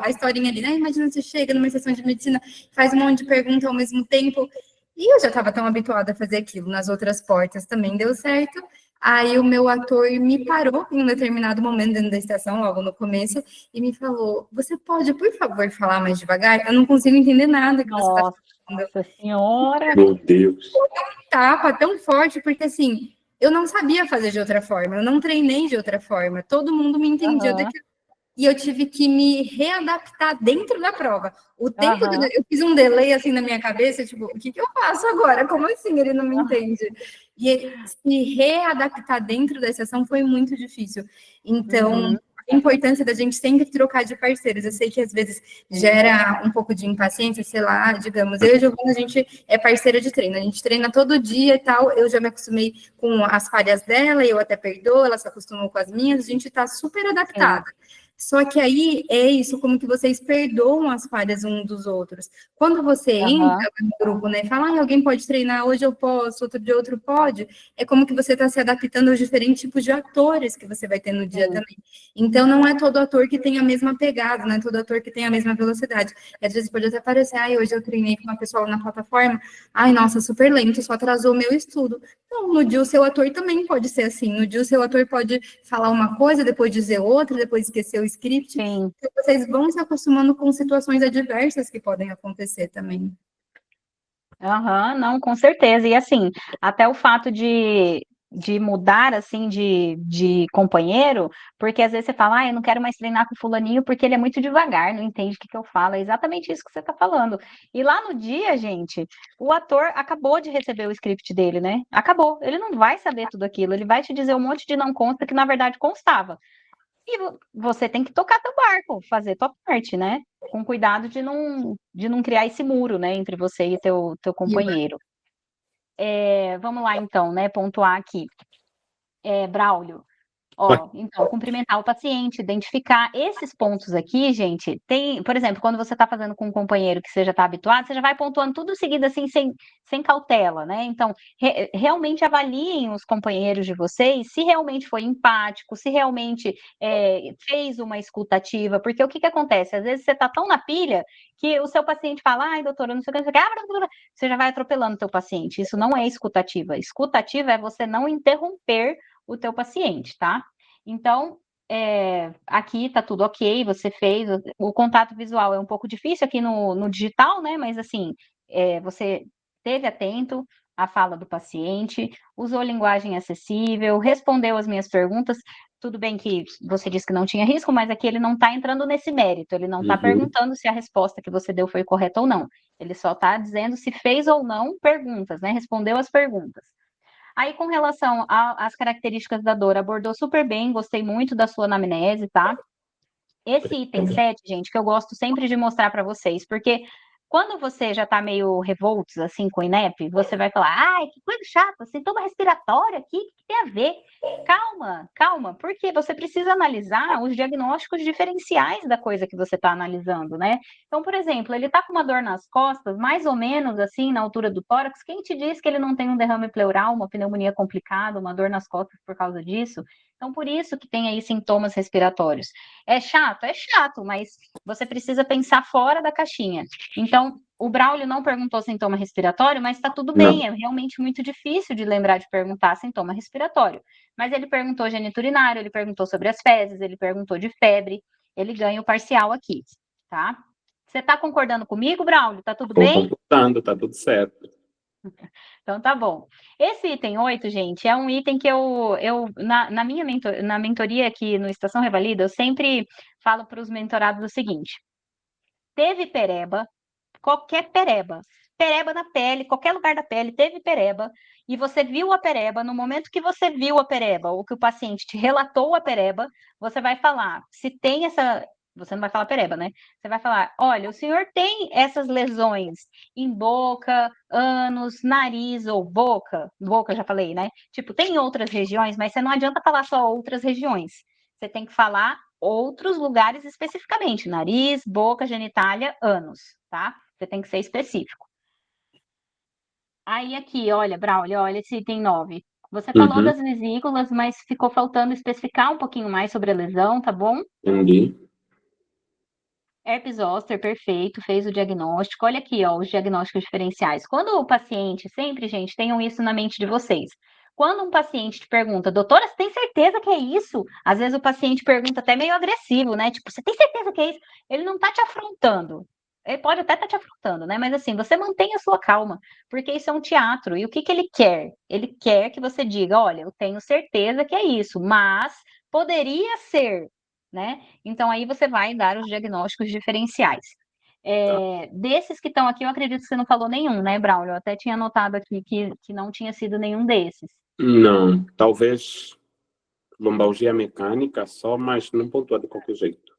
a historinha ali, né, imagina você chega numa sessão de medicina, faz um monte de pergunta ao mesmo tempo, e eu já estava tão habituada a fazer aquilo, nas outras portas também deu certo, aí o meu ator me parou em um determinado momento dentro da estação, logo no começo, e me falou, você pode, por favor, falar mais devagar? Eu não consigo entender nada que você está falando. Nossa Senhora! Meu Deus. Tapa tão forte, porque assim, eu não sabia fazer de outra forma, eu não treinei de outra forma, todo mundo me entendia daquilo. E eu tive que me readaptar dentro da prova. O tempo que eu fiz um delay assim na minha cabeça, tipo, o que eu faço agora? Como assim ele não me entende? E se readaptar dentro da sessão foi muito difícil. Então, a importância da gente sempre trocar de parceiros. Eu sei que às vezes gera um pouco de impaciência, sei lá, digamos, eu e a Giovana, a gente é parceira de treino, a gente treina todo dia e tal, eu já me acostumei com as falhas dela, eu até perdoo, ela se acostumou com as minhas, a gente tá super adaptada. Só que aí é isso, como que vocês perdoam as falhas uns dos outros. Quando você entra no grupo, né, fala, alguém pode treinar, hoje eu posso, outro dia outro pode, é como que você está se adaptando aos diferentes tipos de atores que você vai ter no dia também. Então, não é todo ator que tem a mesma pegada, não é todo ator que tem a mesma velocidade. E às vezes pode até parecer, hoje eu treinei com uma pessoa na plataforma, nossa, super lento, só atrasou o meu estudo. Não, no dia o seu ator também pode ser assim, no dia o seu ator pode falar uma coisa, depois dizer outra, depois esquecer o script. Então, vocês vão se acostumando com situações adversas que podem acontecer também. Não, com certeza. E assim, até o fato de mudar assim de companheiro, porque às vezes você fala, eu não quero mais treinar com fulaninho porque ele é muito devagar, não entende o que eu falo. É exatamente isso que você está falando. E lá no dia, gente, o ator acabou de receber o script dele, né? Acabou. Ele não vai saber tudo aquilo, ele vai te dizer um monte de não consta que na verdade constava. E você tem que tocar teu barco, fazer tua parte, né? Com cuidado de não criar esse muro, né, entre você e teu companheiro. Vamos lá, então, né, pontuar aqui. Braulio, Ó, então, cumprimentar o paciente, identificar esses pontos aqui, gente, tem, por exemplo, quando você está fazendo com um companheiro que você já está habituado, você já vai pontuando tudo seguido assim, sem cautela, né? Então, realmente avaliem os companheiros de vocês se realmente foi empático, se realmente fez uma escutativa, porque o que que acontece? Às vezes você está tão na pilha que o seu paciente fala, ai, doutora, não sei o que, não sei o que, você já vai atropelando o teu paciente. Isso não é escutativa. Escutativa é você não interromper o teu paciente, tá? Então, aqui tá tudo ok, você fez, o contato visual é um pouco difícil aqui no digital, né? Mas assim, você esteve atento à fala do paciente, usou linguagem acessível, respondeu as minhas perguntas. Tudo bem que você disse que não tinha risco, mas aqui ele não está entrando nesse mérito, ele não está perguntando se a resposta que você deu foi correta ou não. Ele só está dizendo se fez ou não perguntas, né? Respondeu as perguntas. Aí, com relação às características da dor, abordou super bem, gostei muito da sua anamnese, tá? Esse item 7, gente, que eu gosto sempre de mostrar para vocês, porque quando você já tá meio revoltos, assim, com o INEP, você vai falar, ai, que coisa chata, sintoma respiratório aqui, o que tem a ver? Calma, calma, porque você precisa analisar os diagnósticos diferenciais da coisa que você está analisando, né? Então, por exemplo, ele tá com uma dor nas costas, mais ou menos assim, na altura do tórax, quem te diz que ele não tem um derrame pleural, uma pneumonia complicada, uma dor nas costas por causa disso? Então, por isso que tem aí sintomas respiratórios. É chato, mas você precisa pensar fora da caixinha. Então, o Braulio não perguntou sintoma respiratório, mas está tudo bem, Não. é realmente muito difícil de lembrar de perguntar sintoma respiratório. Mas ele perguntou genito urinário, ele perguntou sobre as fezes, ele perguntou de febre, ele ganha o parcial aqui, tá? Você está concordando comigo, Braulio? Tá tudo Estou bem? computando, tá tudo certo. Então tá bom. Esse item 8, gente, é um item que na minha na mentoria aqui no Estação Revalida, eu sempre falo para os mentorados o seguinte: teve pereba, qualquer pereba, pereba na pele, qualquer lugar da pele, teve pereba, e você viu a pereba, no momento que você viu a pereba, ou que o paciente te relatou a pereba, você vai falar, se tem essa. Você não vai falar pereba, né? Você vai falar: olha, o senhor tem essas lesões em boca, ânus, nariz ou boca? Boca, já falei, né? Tipo, tem outras regiões, mas você não adianta falar só outras regiões. Você tem que falar outros lugares especificamente: nariz, boca, genitália, ânus, tá? Você tem que ser específico. Aí aqui, olha, Braulio, olha esse item 9. Você falou das vesículas, mas ficou faltando especificar um pouquinho mais sobre a lesão, tá bom? Entendi. Herpes zoster, perfeito, fez o diagnóstico. Olha aqui, ó, os diagnósticos diferenciais. Quando o paciente, sempre, gente, tenham isso na mente de vocês. Quando um paciente te pergunta, doutora, você tem certeza que é isso? Às vezes o paciente pergunta até meio agressivo, né? Tipo, você tem certeza que é isso? Ele não tá te afrontando. Ele pode até estar te afrontando, né? Mas assim, você mantém a sua calma, porque isso é um teatro. E o que que ele quer? Ele quer que você diga, olha, eu tenho certeza que é isso, mas poderia ser, né? Então, aí você vai dar os diagnósticos diferenciais. Desses que estão aqui, eu acredito que você não falou nenhum, né, Braulio? Eu até tinha anotado aqui que não tinha sido nenhum desses. Não, talvez lombalgia mecânica só, mas não pontua de qualquer jeito.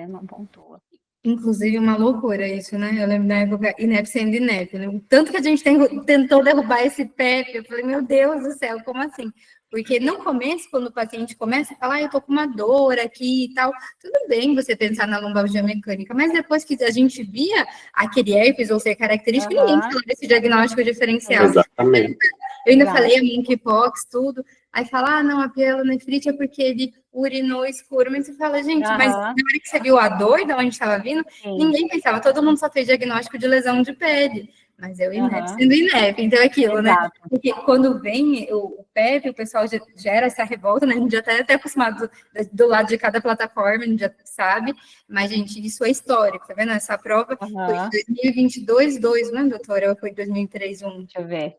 Não pontua. Inclusive, uma loucura isso, né? Eu lembro na época, INEP sendo INEP, né? Tanto que a gente tentou derrubar esse PEP, eu falei, meu Deus do céu, como assim? Porque no começo, quando o paciente começa a falar, eu tô com uma dor aqui e tal, tudo bem você pensar na lombalgia mecânica, mas depois que a gente via aquele herpes ou ser característico, ninguém falava desse diagnóstico diferencial. Exatamente. Eu ainda falei a monkeypox, tudo. Aí fala, ah, não, a pielonefrite é porque ele urinou escuro. Mas você fala, gente, mas na hora que você viu a dor de onde estava vindo, ninguém pensava, todo mundo só fez diagnóstico de lesão de pele. Mas é o INEP sendo INEP, então é aquilo, Exato. né? Porque quando vem o PEP, o pessoal já gera essa revolta, né? A gente já está até acostumado do lado de cada plataforma, a gente já sabe. Mas, gente, isso é histórico, tá vendo? Essa prova foi de 2022, 2, né, doutora? Ou foi 2003, 1? Deixa eu ver.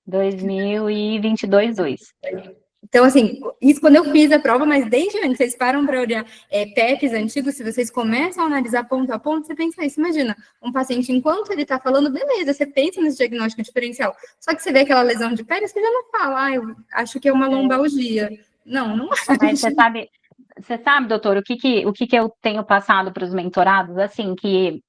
2022, 2. Então, assim, isso quando eu fiz a prova, mas desde antes, vocês param para olhar PEPs antigos, se vocês começam a analisar ponto a ponto, você pensa isso, imagina, um paciente, enquanto ele está falando, beleza, você pensa nesse diagnóstico diferencial, só que você vê aquela lesão de pele, você já não fala, ah, eu acho que é uma lombalgia. Não acho. Mas você sabe, doutor, o que eu tenho passado para os mentorados, assim, que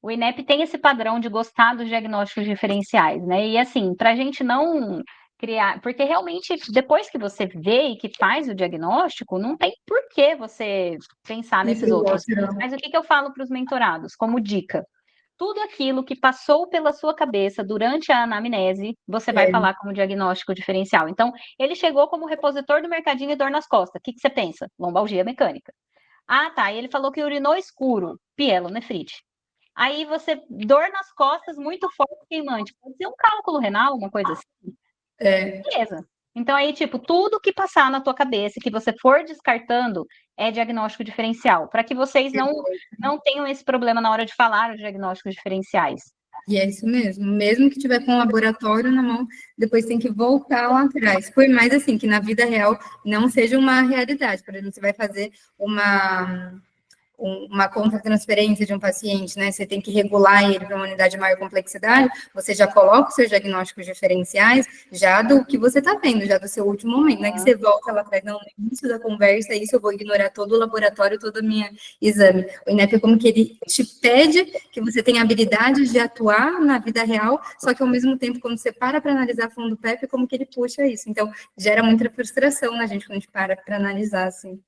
o INEP tem esse padrão de gostar dos diagnósticos diferenciais, né? E assim, para a gente não criar, porque realmente depois que você vê e que faz o diagnóstico, não tem por que você pensar E nesses pro outros. outro. Mas o que eu falo para os mentorados, como dica? Tudo aquilo que passou pela sua cabeça durante a anamnese, você vai É, falar como diagnóstico diferencial. Então, ele chegou como repositor do mercadinho e dor nas costas. O que você pensa? Lombalgia mecânica. Ah, tá. E ele falou que urinou escuro, pielonefrite. Aí você, dor nas costas muito forte, queimante. Pode ser um cálculo renal, uma coisa assim. é. Beleza. Então aí, tipo, tudo que passar na tua cabeça, que você for descartando, é diagnóstico diferencial, para que vocês não tenham esse problema na hora de falar os diagnósticos diferenciais. E é isso mesmo. Mesmo que tiver com o laboratório na mão, depois tem que voltar lá atrás. Por mais assim, que na vida real não seja uma realidade. Por exemplo, você vai fazer uma contra-transferência de um paciente, né? Você tem que regular ele para uma unidade de maior complexidade, você já coloca os seus diagnósticos diferenciais, já do que você está vendo, já do seu último momento, não é que você volta lá atrás, não, no início da conversa, isso eu vou ignorar todo o laboratório, todo o meu exame. O INEP é como que ele te pede que você tenha habilidade de atuar na vida real, só que ao mesmo tempo, quando você para analisar a fundo do PEP, é como que ele puxa isso. Então, gera muita frustração na gente quando a gente para analisar, assim.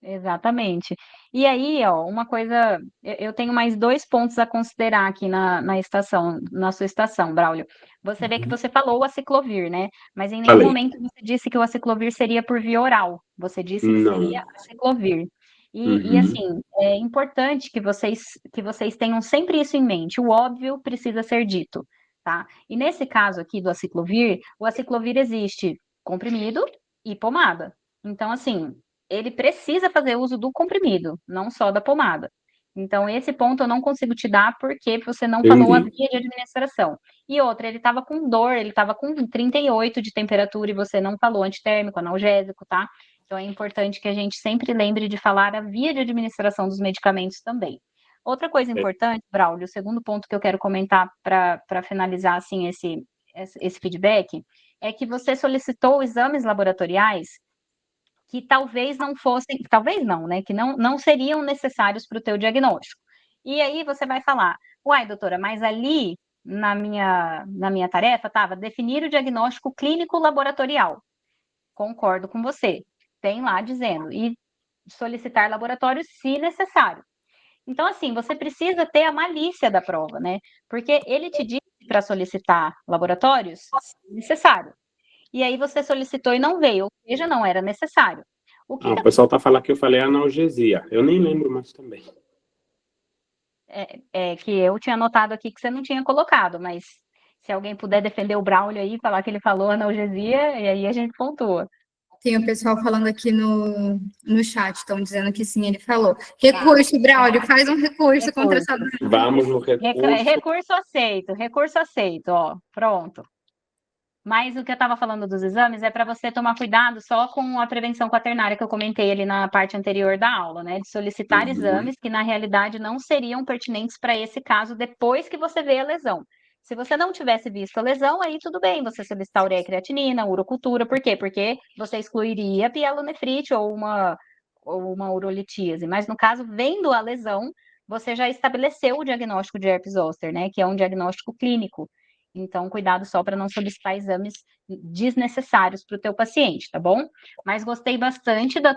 Exatamente. E aí, ó, uma coisa, eu tenho mais 2 pontos a considerar aqui na estação, na sua estação, Braulio. Você vê que você falou o aciclovir, né? Mas em nenhum Falei. momento você disse que o aciclovir seria por via oral. Você disse que seria Não. aciclovir. E Uhum. assim, é importante que vocês tenham sempre isso em mente. O óbvio precisa ser dito, tá? E nesse caso aqui do aciclovir, o aciclovir existe comprimido e pomada. Então, assim, ele precisa fazer uso do comprimido, não só da pomada. Então, esse ponto eu não consigo te dar porque você não falou a Entendi. via de administração. E outra, ele estava com dor, ele estava com 38 de temperatura e você não falou antitérmico, analgésico, tá? Então, é importante que a gente sempre lembre de falar a via de administração dos medicamentos também. Outra coisa importante, Braulio, o segundo ponto que eu quero comentar para finalizar assim esse feedback, é que você solicitou exames laboratoriais que talvez não fossem, talvez não, né? Que não seriam necessários para o teu diagnóstico. E aí você vai falar, uai, doutora, mas ali na minha tarefa estava definir o diagnóstico clínico laboratorial. Concordo com você. Tem lá dizendo, e solicitar laboratórios se necessário. Então, assim, você precisa ter a malícia da prova, né? Porque ele te disse para solicitar laboratórios se necessário. E aí você solicitou e não veio, ou seja, não era necessário. O que Ah, o pessoal tá falando que eu falei analgesia. Eu nem lembro mais também. é que eu tinha anotado aqui que você não tinha colocado, mas se alguém puder defender o Braulio aí, falar que ele falou analgesia, e aí a gente pontua. Tem o pessoal falando aqui no chat, estão dizendo que sim, ele falou. Recurso, Braulio, faz um recurso contra essa. Vamos no recurso. Recurso aceito, ó, pronto. Mas o que eu estava falando dos exames é para você tomar cuidado só com a prevenção quaternária que eu comentei ali na parte anterior da aula, né? De solicitar exames que na realidade não seriam pertinentes para esse caso depois que você vê a lesão. Se você não tivesse visto a lesão, aí tudo bem, você solicitar ureia e creatinina, urocultura, por quê? Porque você excluiria a pielonefrite ou uma urolitíase. Mas no caso, vendo a lesão, você já estabeleceu o diagnóstico de herpes zoster, né? Que é um diagnóstico clínico. Então, cuidado só para não solicitar exames desnecessários para o teu paciente, tá bom? Mas gostei bastante da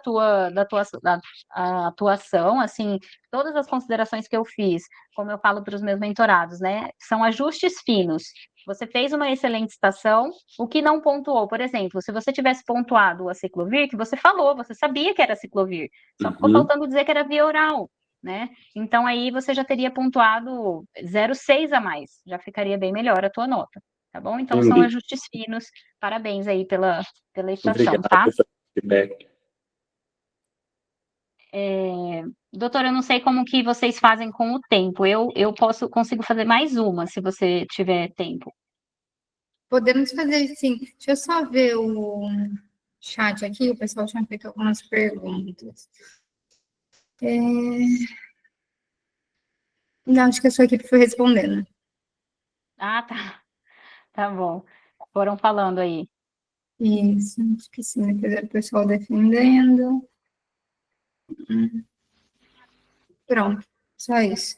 a atuação, assim, todas as considerações que eu fiz, como eu falo para os meus mentorados, né? São ajustes finos. Você fez uma excelente estação, o que não pontuou, por exemplo, se você tivesse pontuado o aciclovir, que você falou, você sabia que era aciclovir, só ficou faltando dizer que era via oral, né? Então aí você já teria pontuado 0,6 a mais, já ficaria bem melhor a tua nota, tá bom? Então são Entendi. ajustes finos, parabéns aí pela estação, Obrigado tá? pelo feedback. Doutora, eu não sei como que vocês fazem com o tempo, eu consigo fazer mais uma, se você tiver tempo. Podemos fazer sim. Deixa eu só ver o chat aqui, o pessoal tinha feito algumas perguntas. Não, acho que a sua equipe foi respondendo. Ah, tá. Tá bom. Foram falando aí. Isso, acho que sim, depois era o pessoal defendendo. Pronto, só isso.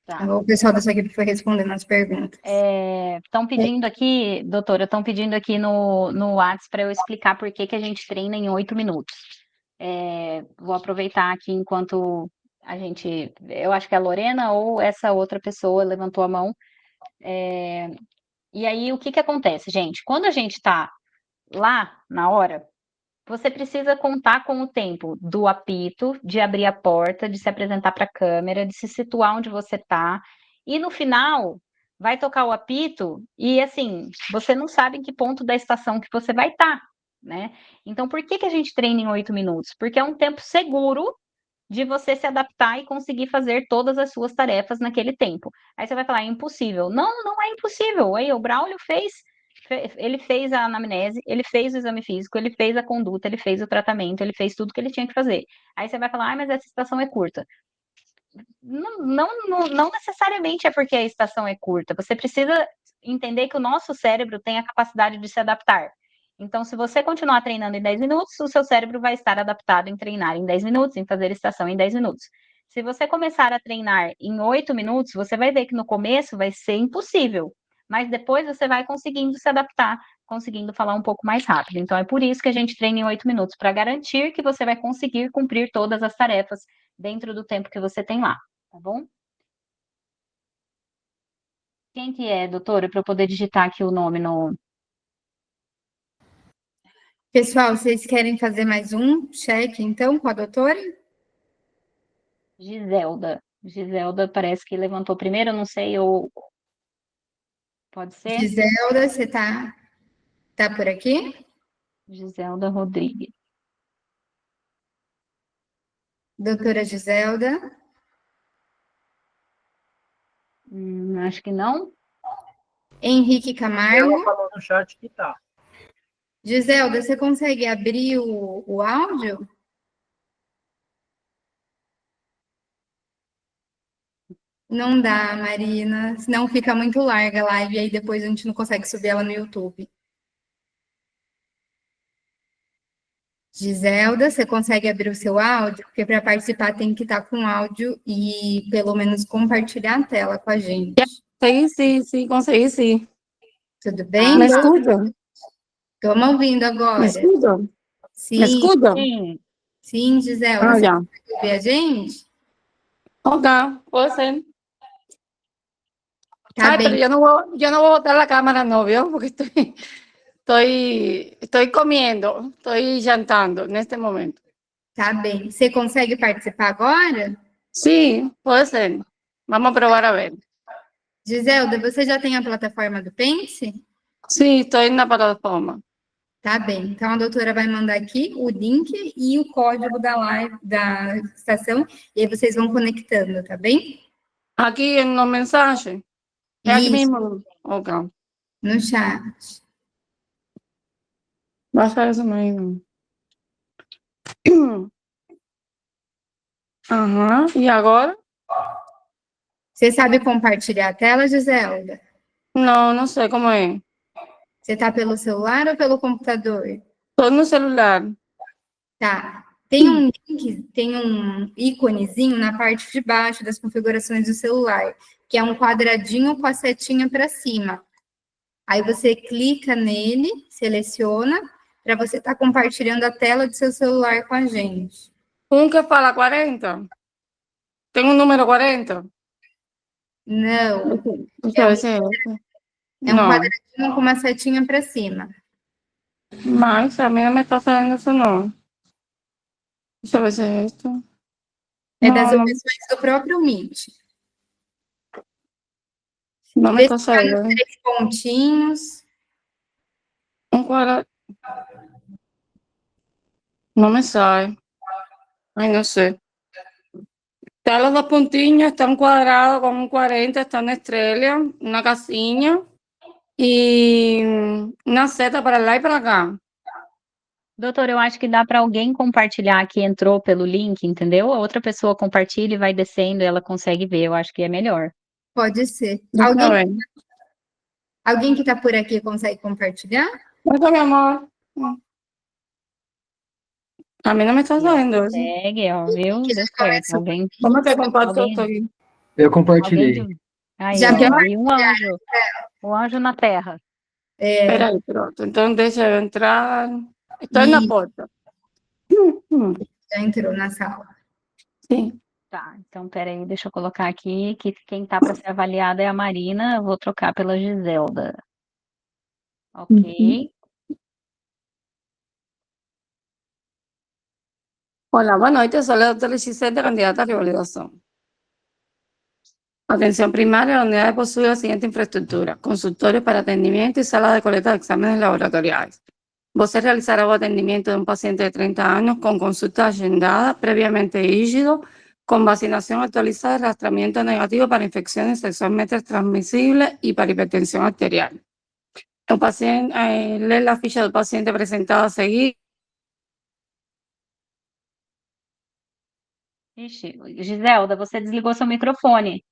Tá. O pessoal da sua equipe foi respondendo as perguntas. Estão pedindo aqui, doutora, estão pedindo aqui no WhatsApp para eu explicar por que que a gente treina em 8 minutos. Vou aproveitar aqui enquanto eu acho que é a Lorena ou essa outra pessoa levantou a mão. E aí, o que que acontece, gente? Quando a gente está lá na hora, você precisa contar com o tempo do apito, de abrir a porta, de se apresentar para a câmera, de se situar onde você está. E no final, vai tocar o apito e, assim, você não sabe em que ponto da estação que você vai estar, né? Então, por que que a gente treina em 8 minutos? Porque é um tempo seguro de você se adaptar e conseguir fazer todas as suas tarefas naquele tempo. Aí você vai falar, é impossível. Não, não é impossível. Aí o Braulio ele fez a anamnese, ele fez o exame físico, ele fez a conduta, ele fez o tratamento, ele fez tudo que ele tinha que fazer. Aí você vai falar, mas essa estação é curta. Não necessariamente é porque a estação é curta. Você precisa entender que o nosso cérebro tem a capacidade de se adaptar. Então, se você continuar treinando em 10 minutos, o seu cérebro vai estar adaptado em treinar em 10 minutos, em fazer estação em 10 minutos. Se você começar a treinar em 8 minutos, você vai ver que no começo vai ser impossível, mas depois você vai conseguindo se adaptar, conseguindo falar um pouco mais rápido. Então, é por isso que a gente treina em 8 minutos, para garantir que você vai conseguir cumprir todas as tarefas dentro do tempo que você tem lá, tá bom? Quem que é, doutora, para eu poder digitar aqui o nome no... Pessoal, vocês querem fazer mais um check, então, com a doutora? Giselda. Giselda parece que levantou primeiro, eu não sei, ou pode ser? Giselda, você tá por aqui? Giselda Rodrigues. Doutora Giselda? Acho que não. Henrique Camargo? Ela falou no chat que tá. Giselda, você consegue abrir o áudio? Não dá, Marina. Senão fica muito larga a live e aí depois a gente não consegue subir ela no YouTube. Giselda, você consegue abrir o seu áudio? Porque para participar tem que estar com áudio e pelo menos compartilhar a tela com a gente. Sí, conseguí, sí. Tudo bem? ¿Me escuchan? Estamos ouvindo ¿Me agora. escuchan? ¿Me Sim, escuchan? Sim. sim, Giselda. Ah, Você ya. consegue ouvir a gente? Ok, puede ser. Tá Ay, pero bem. yo no voy a botar la cámara, no, ¿vio? Porque estoy comiendo, estoy jantando en este momento. Tá bem. Você consegue participar agora? Sí, puede ser. Vamos a probar a ver. Giselda, você já tem a plataforma do Pense? Sí, estoy en la plataforma. Tá bem. Então a doutora vai mandar aqui o link e o código da live, da estação, e aí vocês vão conectando, tá bem? Aquí en los mensajes. Es aquí Isso, mismo. Ok. no chat. Va a ser eso mismo. Ajá. ¿Y ahora? Você sabe compartilhar a tela, Giselda? No, no sé cómo es. Você tá pelo celular ou pelo computador? Estoy en el celular. Tá. Tem um link, tem um íconezinho na parte de baixo das configurações do celular, que é um quadradinho com a setinha para cima. Aí você clica nele, seleciona, para você estar compartilhando a tela do seu celular com a gente. Un que para 40. Tengo un número 40. Não, Deixa eu ver se é esse. é um Não, quadradinho com uma setinha para cima. mas a mí no me está saliendo eso, no. Deixa eu ver se é esto. É Não, das não, opções do próprio Meet. não me Vê está se tá nos saliendo. 3 pontinhos. Un cuadrado. No me sale. Ay, no sé. Está los dos puntinhos, está un cuadrado con un 40, está una estrella, una casinha y una seta para lá e para cá. Doutor, eu acho que dá para alguém compartilhar que entrou pelo link, entendeu? A outra pessoa compartilha e vai descendo, ela consegue ver. Eu acho que é melhor. Pode ser. Deixa eu ver. Alguém que está por aqui consegue compartilhar? Oiga, mi amor. A mí no me está saliendo eso. Segue, ó, viu? Deu certo. Alguém, ¿Cómo te comparto alguém... esto aquí? Eu Alguém compartilhei. de... Aí, Já ó, aí o anjo na terra. Espera aí, pronto. Então, deixa eu entrar. Estou na E porta. já entrou na sala. Sim. Tá, então peraí, deixa eu colocar aqui que quem tá para ser avaliada é a Marina, eu vou trocar pela Giselda. Ok. Hola, buenas noches. Soy la doctora Giselle, candidata a revalidación. Atención primaria, la unidad posee la siguiente infraestructura: consultorio para atendimiento y sala de colecta de exámenes laboratoriales. Vos realizará el atendimiento de un paciente de 30 años con consulta agendada, previamente rígido, con vacunación actualizada y rastramiento negativo para infecciones sexualmente transmisibles y para hipertensión arterial. El paciente, lee la ficha del paciente presentada a seguir. Ixi, Giselda, você desligou seu microfone.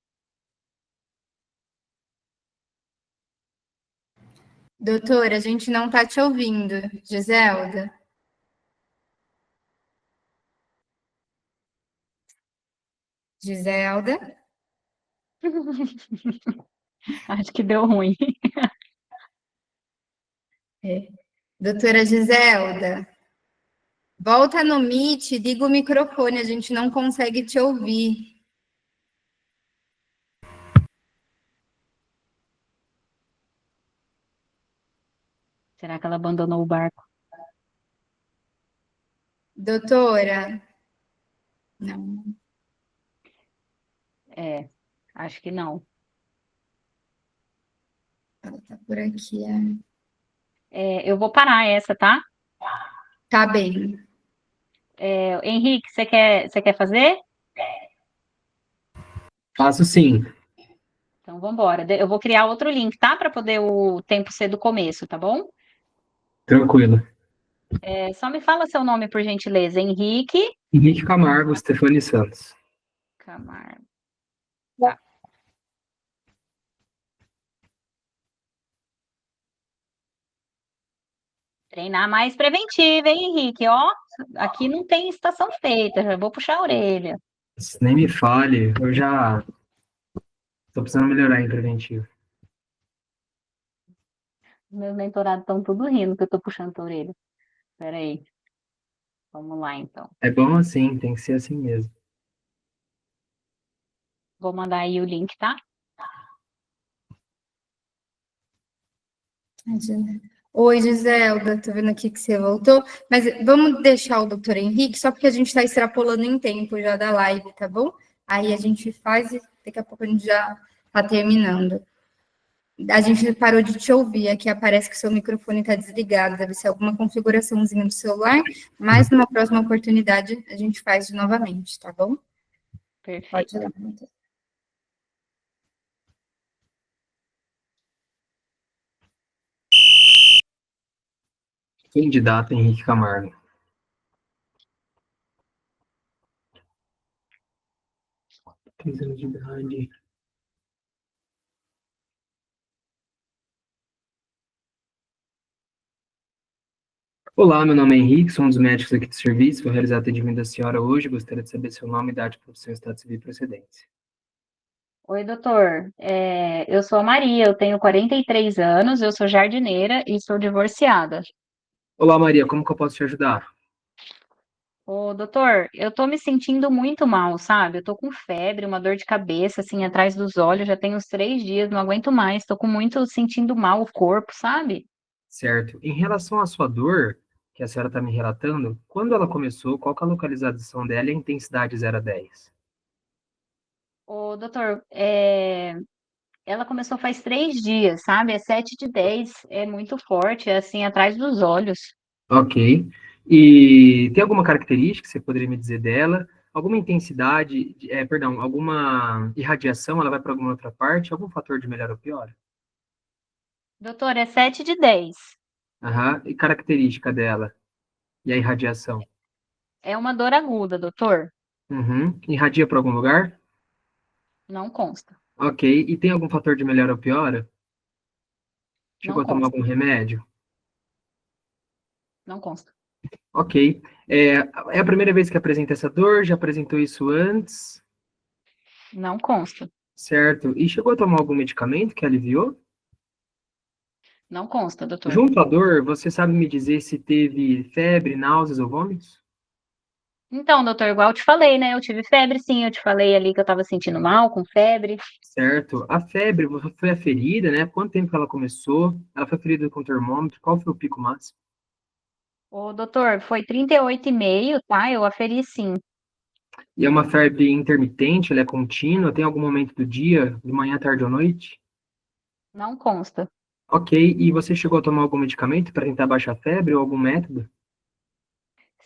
Doutora, a gente não está te ouvindo. Giselda? Giselda? Acho que deu ruim. Doutora Giselda? Volta no Meet, liga o microfone, a gente não consegue te ouvir. Será que ela abandonou o barco? Doutora? Não. É, acho que não. Ela tá por aqui. Eu vou parar essa, tá? Tá bem. Henrique, você quer fazer? Faço sim. Então vamos embora. Eu vou criar outro link, tá? Para poder o tempo ser do começo, tá bom? Tranquilo. Só me fala seu nome, por gentileza. Henrique Henrique Camargo, Stefani Santos. Camargo. Tá. Treinar mais preventivo, hein, Henrique? Ó, aqui não tem estação feita, já vou puxar a orelha. Nem me fale, eu já tô precisando melhorar em preventivo. Meus mentorados estão tudo rindo que eu tô puxando a orelha. Espera aí. Vamos lá, então. É bom assim, tem que ser assim mesmo. Vou mandar aí o link, tá? Oi, Giselda, tô vendo aqui que você voltou, mas vamos deixar o doutor Henrique, só porque a gente está extrapolando em tempo já da live, tá bom? Aí a gente faz e daqui a pouco a gente já tá terminando. A gente parou de te ouvir, aqui aparece que o seu microfone está desligado, deve ser alguma configuraçãozinha do celular, mas numa próxima oportunidade a gente faz novamente, tá bom? Perfeito. Pode ir lá. Candidato Henrique Camargo. Três anos de idade. Olá, meu nome é Henrique, sou um dos médicos aqui do serviço, vou realizar atendimento da senhora hoje, gostaria de saber seu nome, idade, profissão, estado civil e procedência. Oi, doutor. Eu sou a Maria, eu tenho 43 anos, eu sou jardineira e sou divorciada. Olá, Maria, como que eu posso te ajudar? Ô, doutor, eu tô me sentindo muito mal, sabe? Eu tô com febre, uma dor de cabeça, assim, atrás dos olhos, já tem uns 3 dias, não aguento mais, tô com muito sentindo mal o corpo, sabe? Certo. Em relação à sua dor, que a senhora está me relatando, quando ela começou, qual que é a localização dela e a intensidade 0 a 10? Ô, doutor, ela começou faz 3 dias, sabe? É 7 de 10, é muito forte, é assim, atrás dos olhos. Ok. E tem alguma característica que você poderia me dizer dela? Alguma intensidade, perdão, alguma irradiação, ela vai para alguma outra parte? Algum fator de melhor ou pior? Doutor, é 7 de 10. Aham. E característica dela? E a irradiação? É uma dor aguda, doutor. Uhum. Irradia para algum lugar? Não consta, Ok. E tem algum fator de melhor ou pior? não Chegou a tomar consta, algum remédio? não consta. Ok. É a primeira vez que apresenta essa dor? Já apresentou isso antes? Não consta. Certo. E chegou a tomar algum medicamento que aliviou? Não consta, doutor. Junto à dor, você sabe me dizer se teve febre, náuseas ou vômitos? Então, doutor, igual eu te falei, né? Eu tive febre, sim. Eu te falei ali que eu tava sentindo mal, com febre. Certo. A febre foi aferida, né? Quanto tempo que ela começou? Ela foi aferida com termômetro? Qual foi o pico máximo? Ô, doutor, foi 38,5, tá? Eu aferi sim. E é uma febre intermitente, ela é contínua? Tem algum momento do dia, de manhã, tarde ou noite? Não consta. Ok. E você chegou a tomar algum medicamento para tentar baixar a febre ou algum método?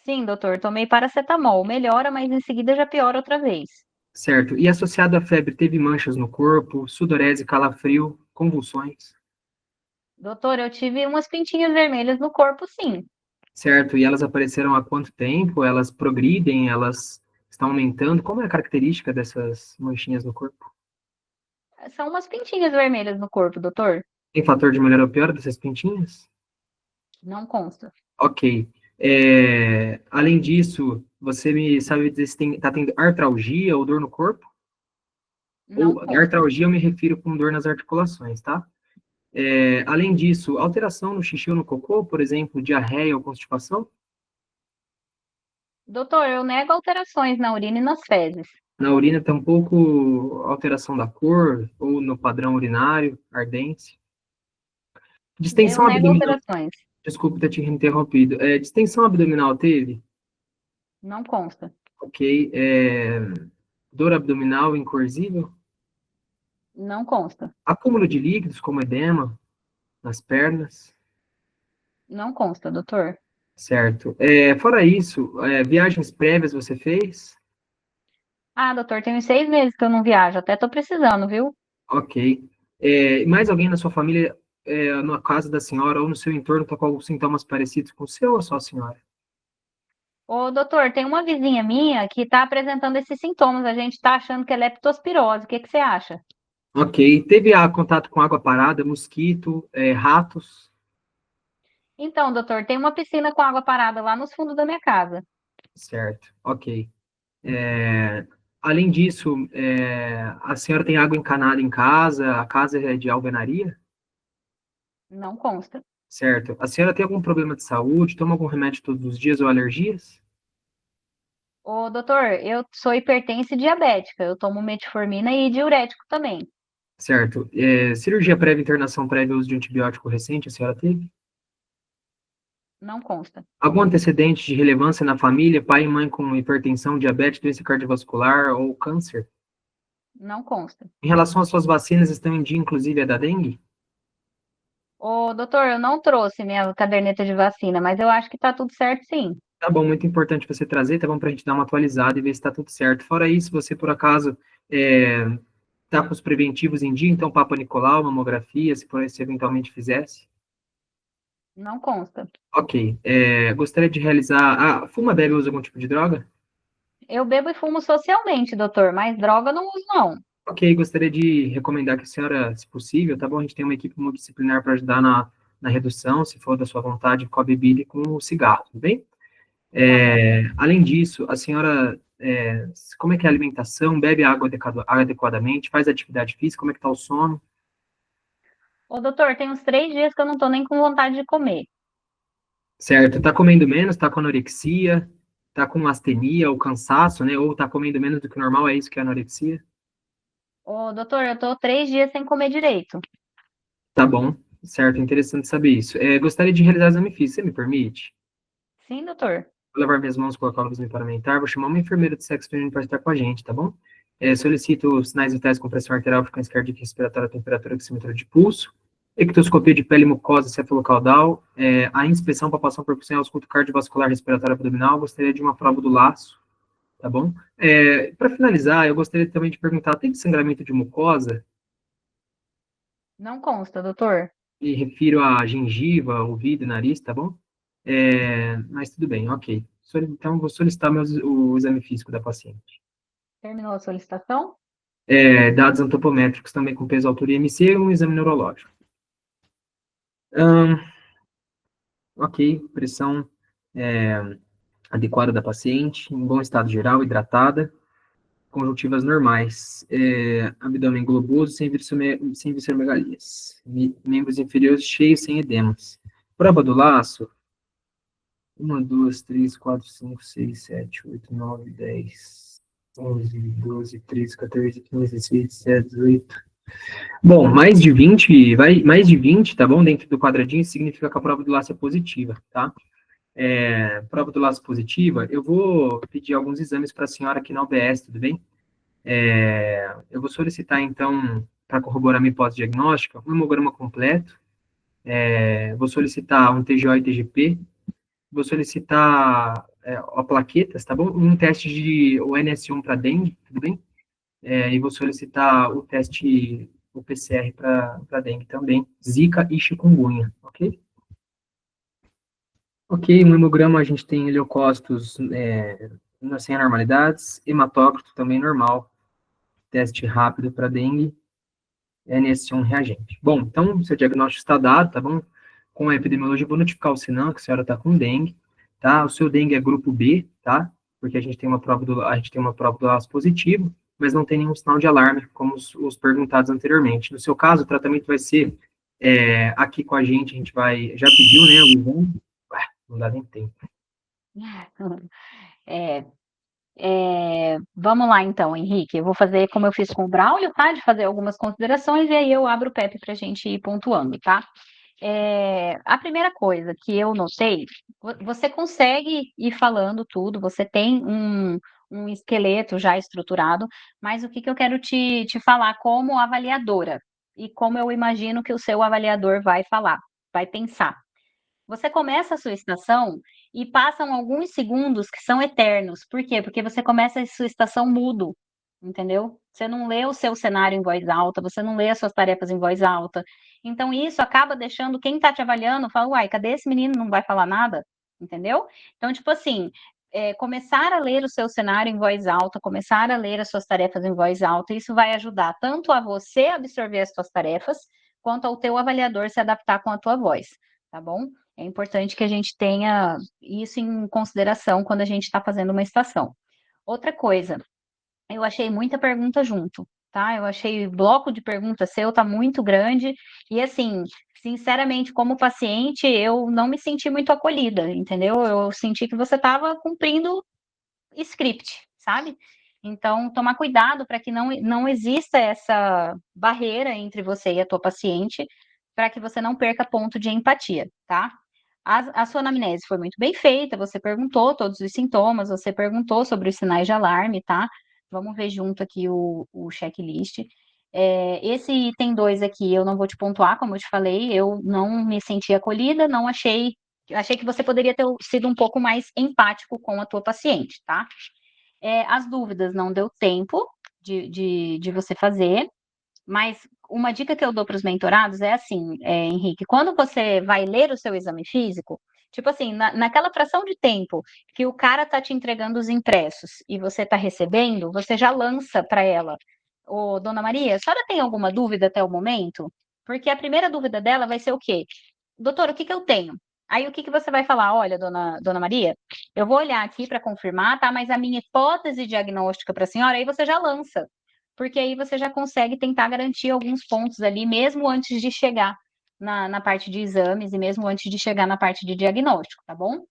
Sim, doutor, tomei paracetamol. Melhora, mas em seguida já piora outra vez. Certo. E associado à febre, teve manchas no corpo, sudorese, calafrio, convulsões? Doutor, eu tive umas pintinhas vermelhas no corpo, sim. Certo. E elas apareceram há quanto tempo? Elas progridem? Elas estão aumentando? Como é a característica dessas manchinhas no corpo? São umas pintinhas vermelhas no corpo, doutor. Tem fator de melhora ou piora dessas pintinhas? Não consta. Ok. Além disso, você me sabe dizer se está tendo artralgia ou dor no corpo? Não Ou consta. artralgia eu me refiro com dor nas articulações, tá? Além disso, alteração no xixi ou no cocô, por exemplo, diarreia ou constipação? Doutor, eu nego alterações na urina e nas fezes. Na urina, tampouco alteração da cor ou no padrão urinário, ardência. Eu Distensão nego abdominal, alterações. desculpe ter te interrompido. Distensão abdominal teve? Não consta. Ok. Dor abdominal incoercível? Não consta. Acúmulo de líquidos, como edema, nas pernas? Não consta, doutor. Certo. Fora isso, viagens prévias você fez? Ah, doutor, tem uns 6 meses que eu não viajo. Até tô precisando, viu? Ok. Mais alguém na sua família, na casa da senhora ou no seu entorno, está com alguns sintomas parecidos com o seu ou só a senhora? Ô, doutor, tem uma vizinha minha que tá apresentando esses sintomas. A gente tá achando que é leptospirose. O que que você acha? Ok. Teve contato com água parada, mosquito, ratos? Então, doutor, tem uma piscina com água parada lá nos fundos da minha casa. Certo. Ok. Além disso, a senhora tem água encanada em casa? A casa é de alvenaria? Não consta. Certo. A senhora tem algum problema de saúde? Toma algum remédio todos os dias ou alergias? Ô, doutor, eu sou hipertensa e diabética. Eu tomo metformina e diurético também. Certo. Cirurgia prévia, internação prévia, uso de antibiótico recente, a senhora teve? Não consta. Algum antecedente de relevância na família, pai e mãe com hipertensão, diabetes, doença cardiovascular ou câncer? Não consta. Em relação às suas vacinas, estão em dia, inclusive, a da dengue? Ô, doutor, eu não trouxe minha caderneta de vacina, mas eu acho que tá tudo certo, sim. Tá bom, muito importante você trazer, tá bom, pra gente dar uma atualizada e ver se tá tudo certo. Fora isso, você, por acaso, tá com os preventivos em dia, então, Papa Nicolau, mamografia, se eventualmente fizesse? Não consta. Ok. Gostaria de realizar... fuma, bebe ou usa algum tipo de droga? Eu bebo e fumo socialmente, doutor, mas droga eu não uso, não. Ok, gostaria de recomendar que a senhora, se possível, tá bom? A gente tem uma equipe multidisciplinar para ajudar na redução, se for da sua vontade, com a bebida e com o cigarro, tudo bem? Além disso, a senhora, como é que é a alimentação? Bebe água adequadamente? Faz atividade física? Como é que tá o sono? Ô, doutor, tem uns 3 dias que eu não tô nem com vontade de comer. Certo, tá comendo menos? Tá com anorexia? Tá com astenia ou cansaço, né? Ou tá comendo menos do que o normal? É isso que é anorexia? Ô, doutor, eu tô 3 dias sem comer direito. Tá bom, certo, interessante saber isso. Gostaria de realizar exame físico, você me permite? Sim, doutor. Vou lavar minhas mãos, colocar o luzinho parlamentar, vou chamar uma enfermeira do sexo feminino para estar com a gente, tá bom? Solicito sinais vitais com pressão arterial, frequência cardíaca, respiratória, temperatura, oxímetro de pulso, ectoscopia de pele, mucosa, cefalocaudal, a inspeção, palpação percussiva, ausculto cardiovascular, respiratório abdominal, gostaria de uma prova do laço, tá bom? Para finalizar, eu gostaria também de perguntar, tem sangramento de mucosa? Não consta, doutor. Me refiro a gengiva, ouvido, nariz, tá bom? Mas tudo bem, ok. Então, vou solicitar o exame físico da paciente. Terminou a solicitação? Dados antropométricos também com peso, altura e IMC e um exame neurológico. Ok, pressão adequada da paciente, em bom estado geral, hidratada, conjuntivas normais, abdômen globoso, sem visceromegalias, membros inferiores cheios, sem edemas. Prova do laço, 1, 2, 3, 4, 5, 6, 7, 8, 9, 10, 11, 12, 13, 14, 15, 16, 17, 18. Bom, mais de 20, tá bom? Dentro do quadradinho significa que a prova do laço é positiva, tá? Prova do laço positiva, eu vou pedir alguns exames para a senhora aqui na UBS, tudo bem? Eu vou solicitar, então, para corroborar minha hipótese diagnóstica, um hemograma completo, vou solicitar um TGO e TGP, vou solicitar plaquetas, tá bom? Um teste de NS1 para dengue, tudo bem? E vou solicitar o teste, o PCR para dengue também, zika e chikungunya, ok? Ok, no hemograma a gente tem leucócitos sem anormalidades, hematócrito também normal, teste rápido para dengue, NS1 reagente. Bom, então, seu diagnóstico está dado, tá bom? Com a epidemiologia, eu vou notificar o Sinan que a senhora está com dengue, tá? O seu dengue é grupo B, tá? Porque a gente tem uma prova do laço positivo, mas não tem nenhum sinal de alarme, como os perguntados anteriormente. No seu caso, o tratamento vai ser aqui com a gente já pediu, né, o exame? Não dá nem tempo. Vamos lá, então, Henrique. Eu vou fazer como eu fiz com o Braulio, tá? De fazer algumas considerações e aí eu abro o PEP para a gente ir pontuando, tá? A primeira coisa que eu notei, você consegue ir falando tudo, você tem um esqueleto já estruturado, mas o que eu quero te falar como avaliadora e como eu imagino que o seu avaliador vai falar, vai pensar. Você começa a sua estação e passam alguns segundos que são eternos. Por quê? Porque você começa a sua estação mudo, entendeu? Você não lê o seu cenário em voz alta, você não lê as suas tarefas em voz alta. Então, isso acaba deixando quem está te avaliando fala, uai, cadê esse menino? Não vai falar nada? Entendeu? Então, tipo assim, começar a ler o seu cenário em voz alta, começar a ler as suas tarefas em voz alta, isso vai ajudar tanto a você absorver as suas tarefas, quanto ao teu avaliador se adaptar com a tua voz, tá bom? É importante que a gente tenha isso em consideração quando a gente está fazendo uma estação. Outra coisa, eu achei muita pergunta junto, tá? Eu achei o bloco de perguntas seu tá muito grande e, assim, sinceramente, como paciente, eu não me senti muito acolhida, entendeu? Eu senti que você estava cumprindo script, sabe? Então, tomar cuidado para que não exista essa barreira entre você e a tua paciente, para que você não perca ponto de empatia, tá? A sua anamnese foi muito bem feita, você perguntou todos os sintomas, você perguntou sobre os sinais de alarme, tá? Vamos ver junto aqui o checklist. Esse item 2 aqui, eu não vou te pontuar, como eu te falei, eu não me senti acolhida, não achei que você poderia ter sido um pouco mais empático com a tua paciente, tá? As dúvidas não deu tempo de você fazer, mas uma dica que eu dou para os mentorados é assim, Henrique, quando você vai ler o seu exame físico, tipo assim, naquela fração de tempo que o cara tá te entregando os impressos e você tá recebendo, você já lança para ela, ô, dona Maria, a senhora tem alguma dúvida até o momento? Porque a primeira dúvida dela vai ser o quê? Doutor, o que eu tenho? Aí o que você vai falar? Olha, dona Maria, eu vou olhar aqui para confirmar, tá? Mas a minha hipótese diagnóstica para a senhora, aí você já lança. Porque aí você já consegue tentar garantir alguns pontos ali, mesmo antes de chegar na parte de exames e mesmo antes de chegar na parte de diagnóstico, tá bom?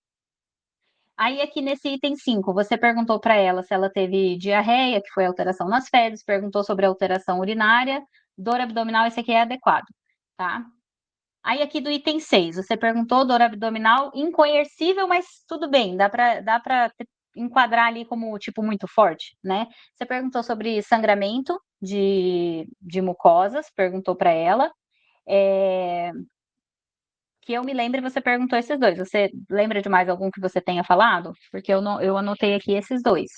Aí aqui nesse item 5, você perguntou para ela se ela teve diarreia, que foi alteração nas fezes, perguntou sobre alteração urinária, dor abdominal, esse aqui é adequado, tá? Aí aqui do item 6, você perguntou dor abdominal incoercível, mas tudo bem, dá para enquadrar ali como tipo muito forte, né? Você perguntou sobre sangramento de mucosas, perguntou para ela. Que eu me lembre, você perguntou esses dois. Você lembra de mais algum que você tenha falado? Porque eu anotei aqui esses dois.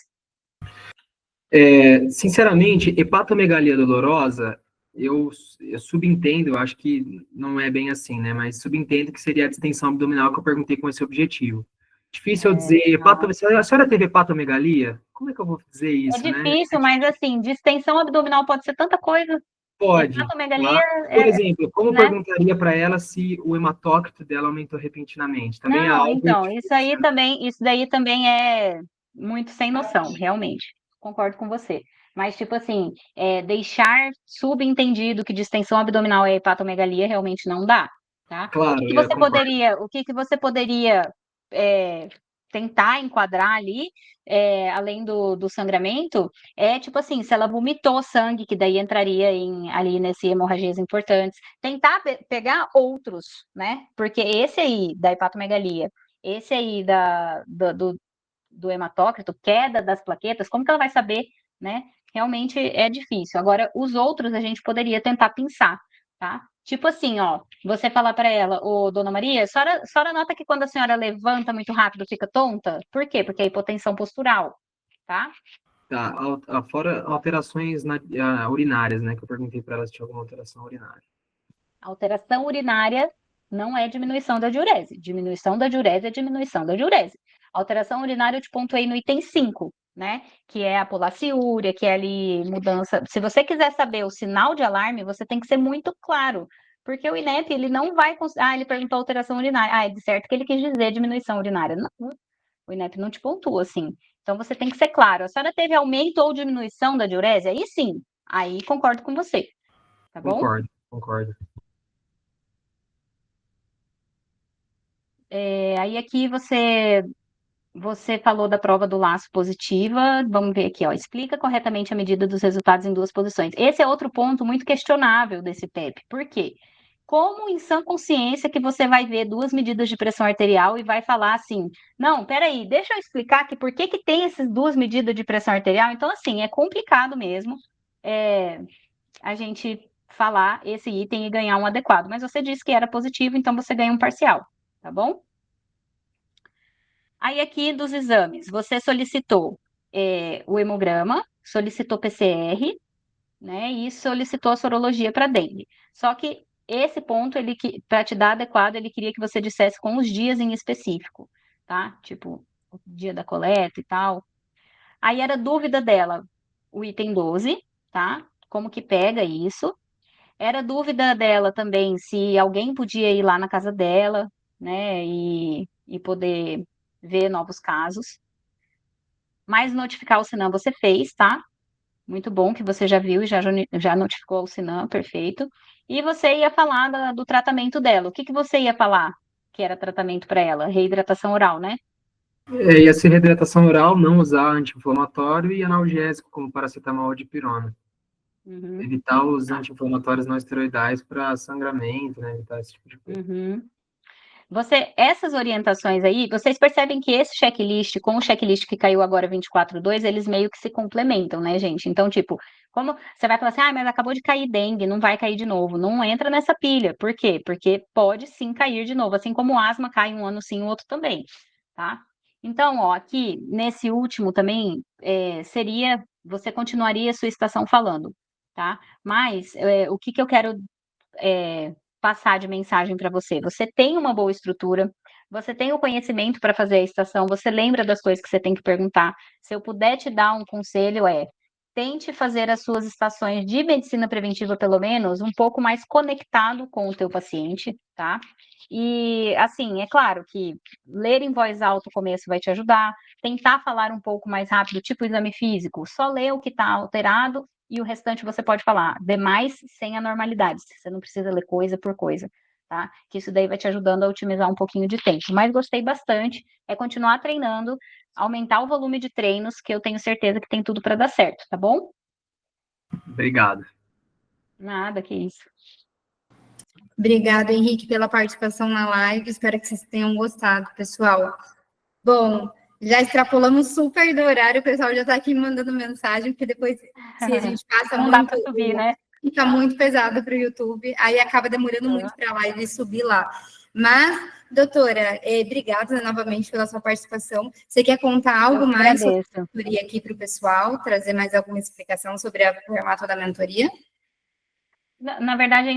Sinceramente, hepatomegalia dolorosa, eu subentendo, eu acho que não é bem assim, né? Mas subentendo que seria a distensão abdominal que eu perguntei com esse objetivo. Difícil eu dizer, se a senhora teve hepatomegalia? Como é que eu vou dizer isso, né? É difícil, mas assim, distensão abdominal pode ser tanta coisa. Pode. Hepatomegalia Por exemplo, como né? Perguntaria para ela se o hematócrito dela aumentou repentinamente? Também não, então, isso daí também é muito sem noção, realmente. concordo com você. Mas, tipo assim, deixar subentendido que distensão abdominal é hepatomegalia realmente não dá, tá? Claro, O que eu você concordo. você poderia tentar enquadrar ali, além do sangramento, tipo assim, se ela vomitou sangue, que daí entraria ali nesse hemorragias importantes, tentar pegar outros, né? Porque esse aí da hepatomegalia, esse aí do hematócrito, queda das plaquetas, como que ela vai saber, né? Realmente é difícil. Agora, os outros a gente poderia tentar pensar, tá? Tipo assim, ó, você falar para ela, ô, dona Maria, a senhora nota que quando a senhora levanta muito rápido fica tonta? Por quê? Porque é hipotensão postural, tá? Tá, fora alterações urinárias, né? Que eu perguntei para elas se tinha alguma alteração urinária. Alteração urinária não é diminuição da diurese. Diminuição da diurese é diminuição da diurese. Alteração urinária eu te pontuei no item 5, né? Que é a polaciúria, que é ali mudança. Se você quiser saber o sinal de alarme, você tem que ser muito claro. Porque o INEP, ele não vai... ele perguntou alteração urinária. É de certo que ele quis dizer diminuição urinária. Não, o INEP não te pontua, assim. Então, você tem que ser claro. A senhora teve aumento ou diminuição da diurese? Aí sim, aí concordo com você. Tá bom? Concordo. Aí aqui você falou da prova do laço positiva. Vamos ver aqui, ó. Explica corretamente a medida dos resultados em duas posições. Esse é outro ponto muito questionável desse PEP. Por quê? Como em sã consciência que você vai ver duas medidas de pressão arterial e vai falar assim, não, peraí, deixa eu explicar que por que tem essas duas medidas de pressão arterial. Então, assim, é complicado mesmo a gente falar esse item e ganhar um adequado. Mas você disse que era positivo, então você ganha um parcial, tá bom? Aí aqui dos exames, você solicitou o hemograma, solicitou PCR, né, e solicitou a sorologia para dengue. Só que esse ponto, para te dar adequado, ele queria que você dissesse com os dias em específico, tá? Tipo, o dia da coleta e tal. Aí era dúvida dela, o item 12, tá? Como que pega isso? Era dúvida dela também se alguém podia ir lá na casa dela, né, e poder ver novos casos. Mas notificar o Sinam você fez, tá? Muito bom que você já viu e já notificou o Sinam, perfeito. E você ia falar do tratamento dela. O que você ia falar que era tratamento para ela? Reidratação oral, né? Ia ser reidratação oral, não usar anti-inflamatório e analgésico, como paracetamol ou dipirona. Uhum. Evitar os anti-inflamatórios não esteroidais para sangramento, né? Evitar esse tipo de coisa. Uhum. Essas orientações aí, vocês percebem que esse checklist, com o checklist que caiu agora 24.2, eles meio que se complementam, né, gente? Então, tipo, como você vai falar assim, mas acabou de cair dengue, não vai cair de novo. Não entra nessa pilha. Por quê? Porque pode sim cair de novo, assim como o asma cai um ano sim, o outro também, tá? Então, ó, aqui, nesse último também, você continuaria a sua estação falando, tá? Mas, o que eu quero passar de mensagem para você. Você tem uma boa estrutura, você tem o conhecimento para fazer a estação, você lembra das coisas que você tem que perguntar. Se eu puder te dar um conselho, tente fazer as suas estações de medicina preventiva, pelo menos, um pouco mais conectado com o teu paciente, tá? E, assim, é claro que ler em voz alta o começo vai te ajudar, tentar falar um pouco mais rápido, tipo exame físico, só ler o que está alterado e o restante você pode falar, demais sem anormalidades, você não precisa ler coisa por coisa, tá? Que isso daí vai te ajudando a otimizar um pouquinho de tempo. Mas gostei bastante, continuar treinando, aumentar o volume de treinos, que eu tenho certeza que tem tudo para dar certo, tá bom? Obrigado. Nada, que isso. Obrigada, Henrique, pela participação na live. Espero que vocês tenham gostado, pessoal. Bom, já extrapolamos super do horário, o pessoal já está aqui me mandando mensagem, porque depois, se a gente passa não muito, dá para subir, né? Fica muito pesado para o YouTube, aí acaba demorando muito para a live subir lá. Mas, doutora, obrigada novamente pela sua participação. Você quer contar algo mais sobre a mentoria aqui para o pessoal? Trazer mais alguma explicação sobre o formato da mentoria? Na verdade,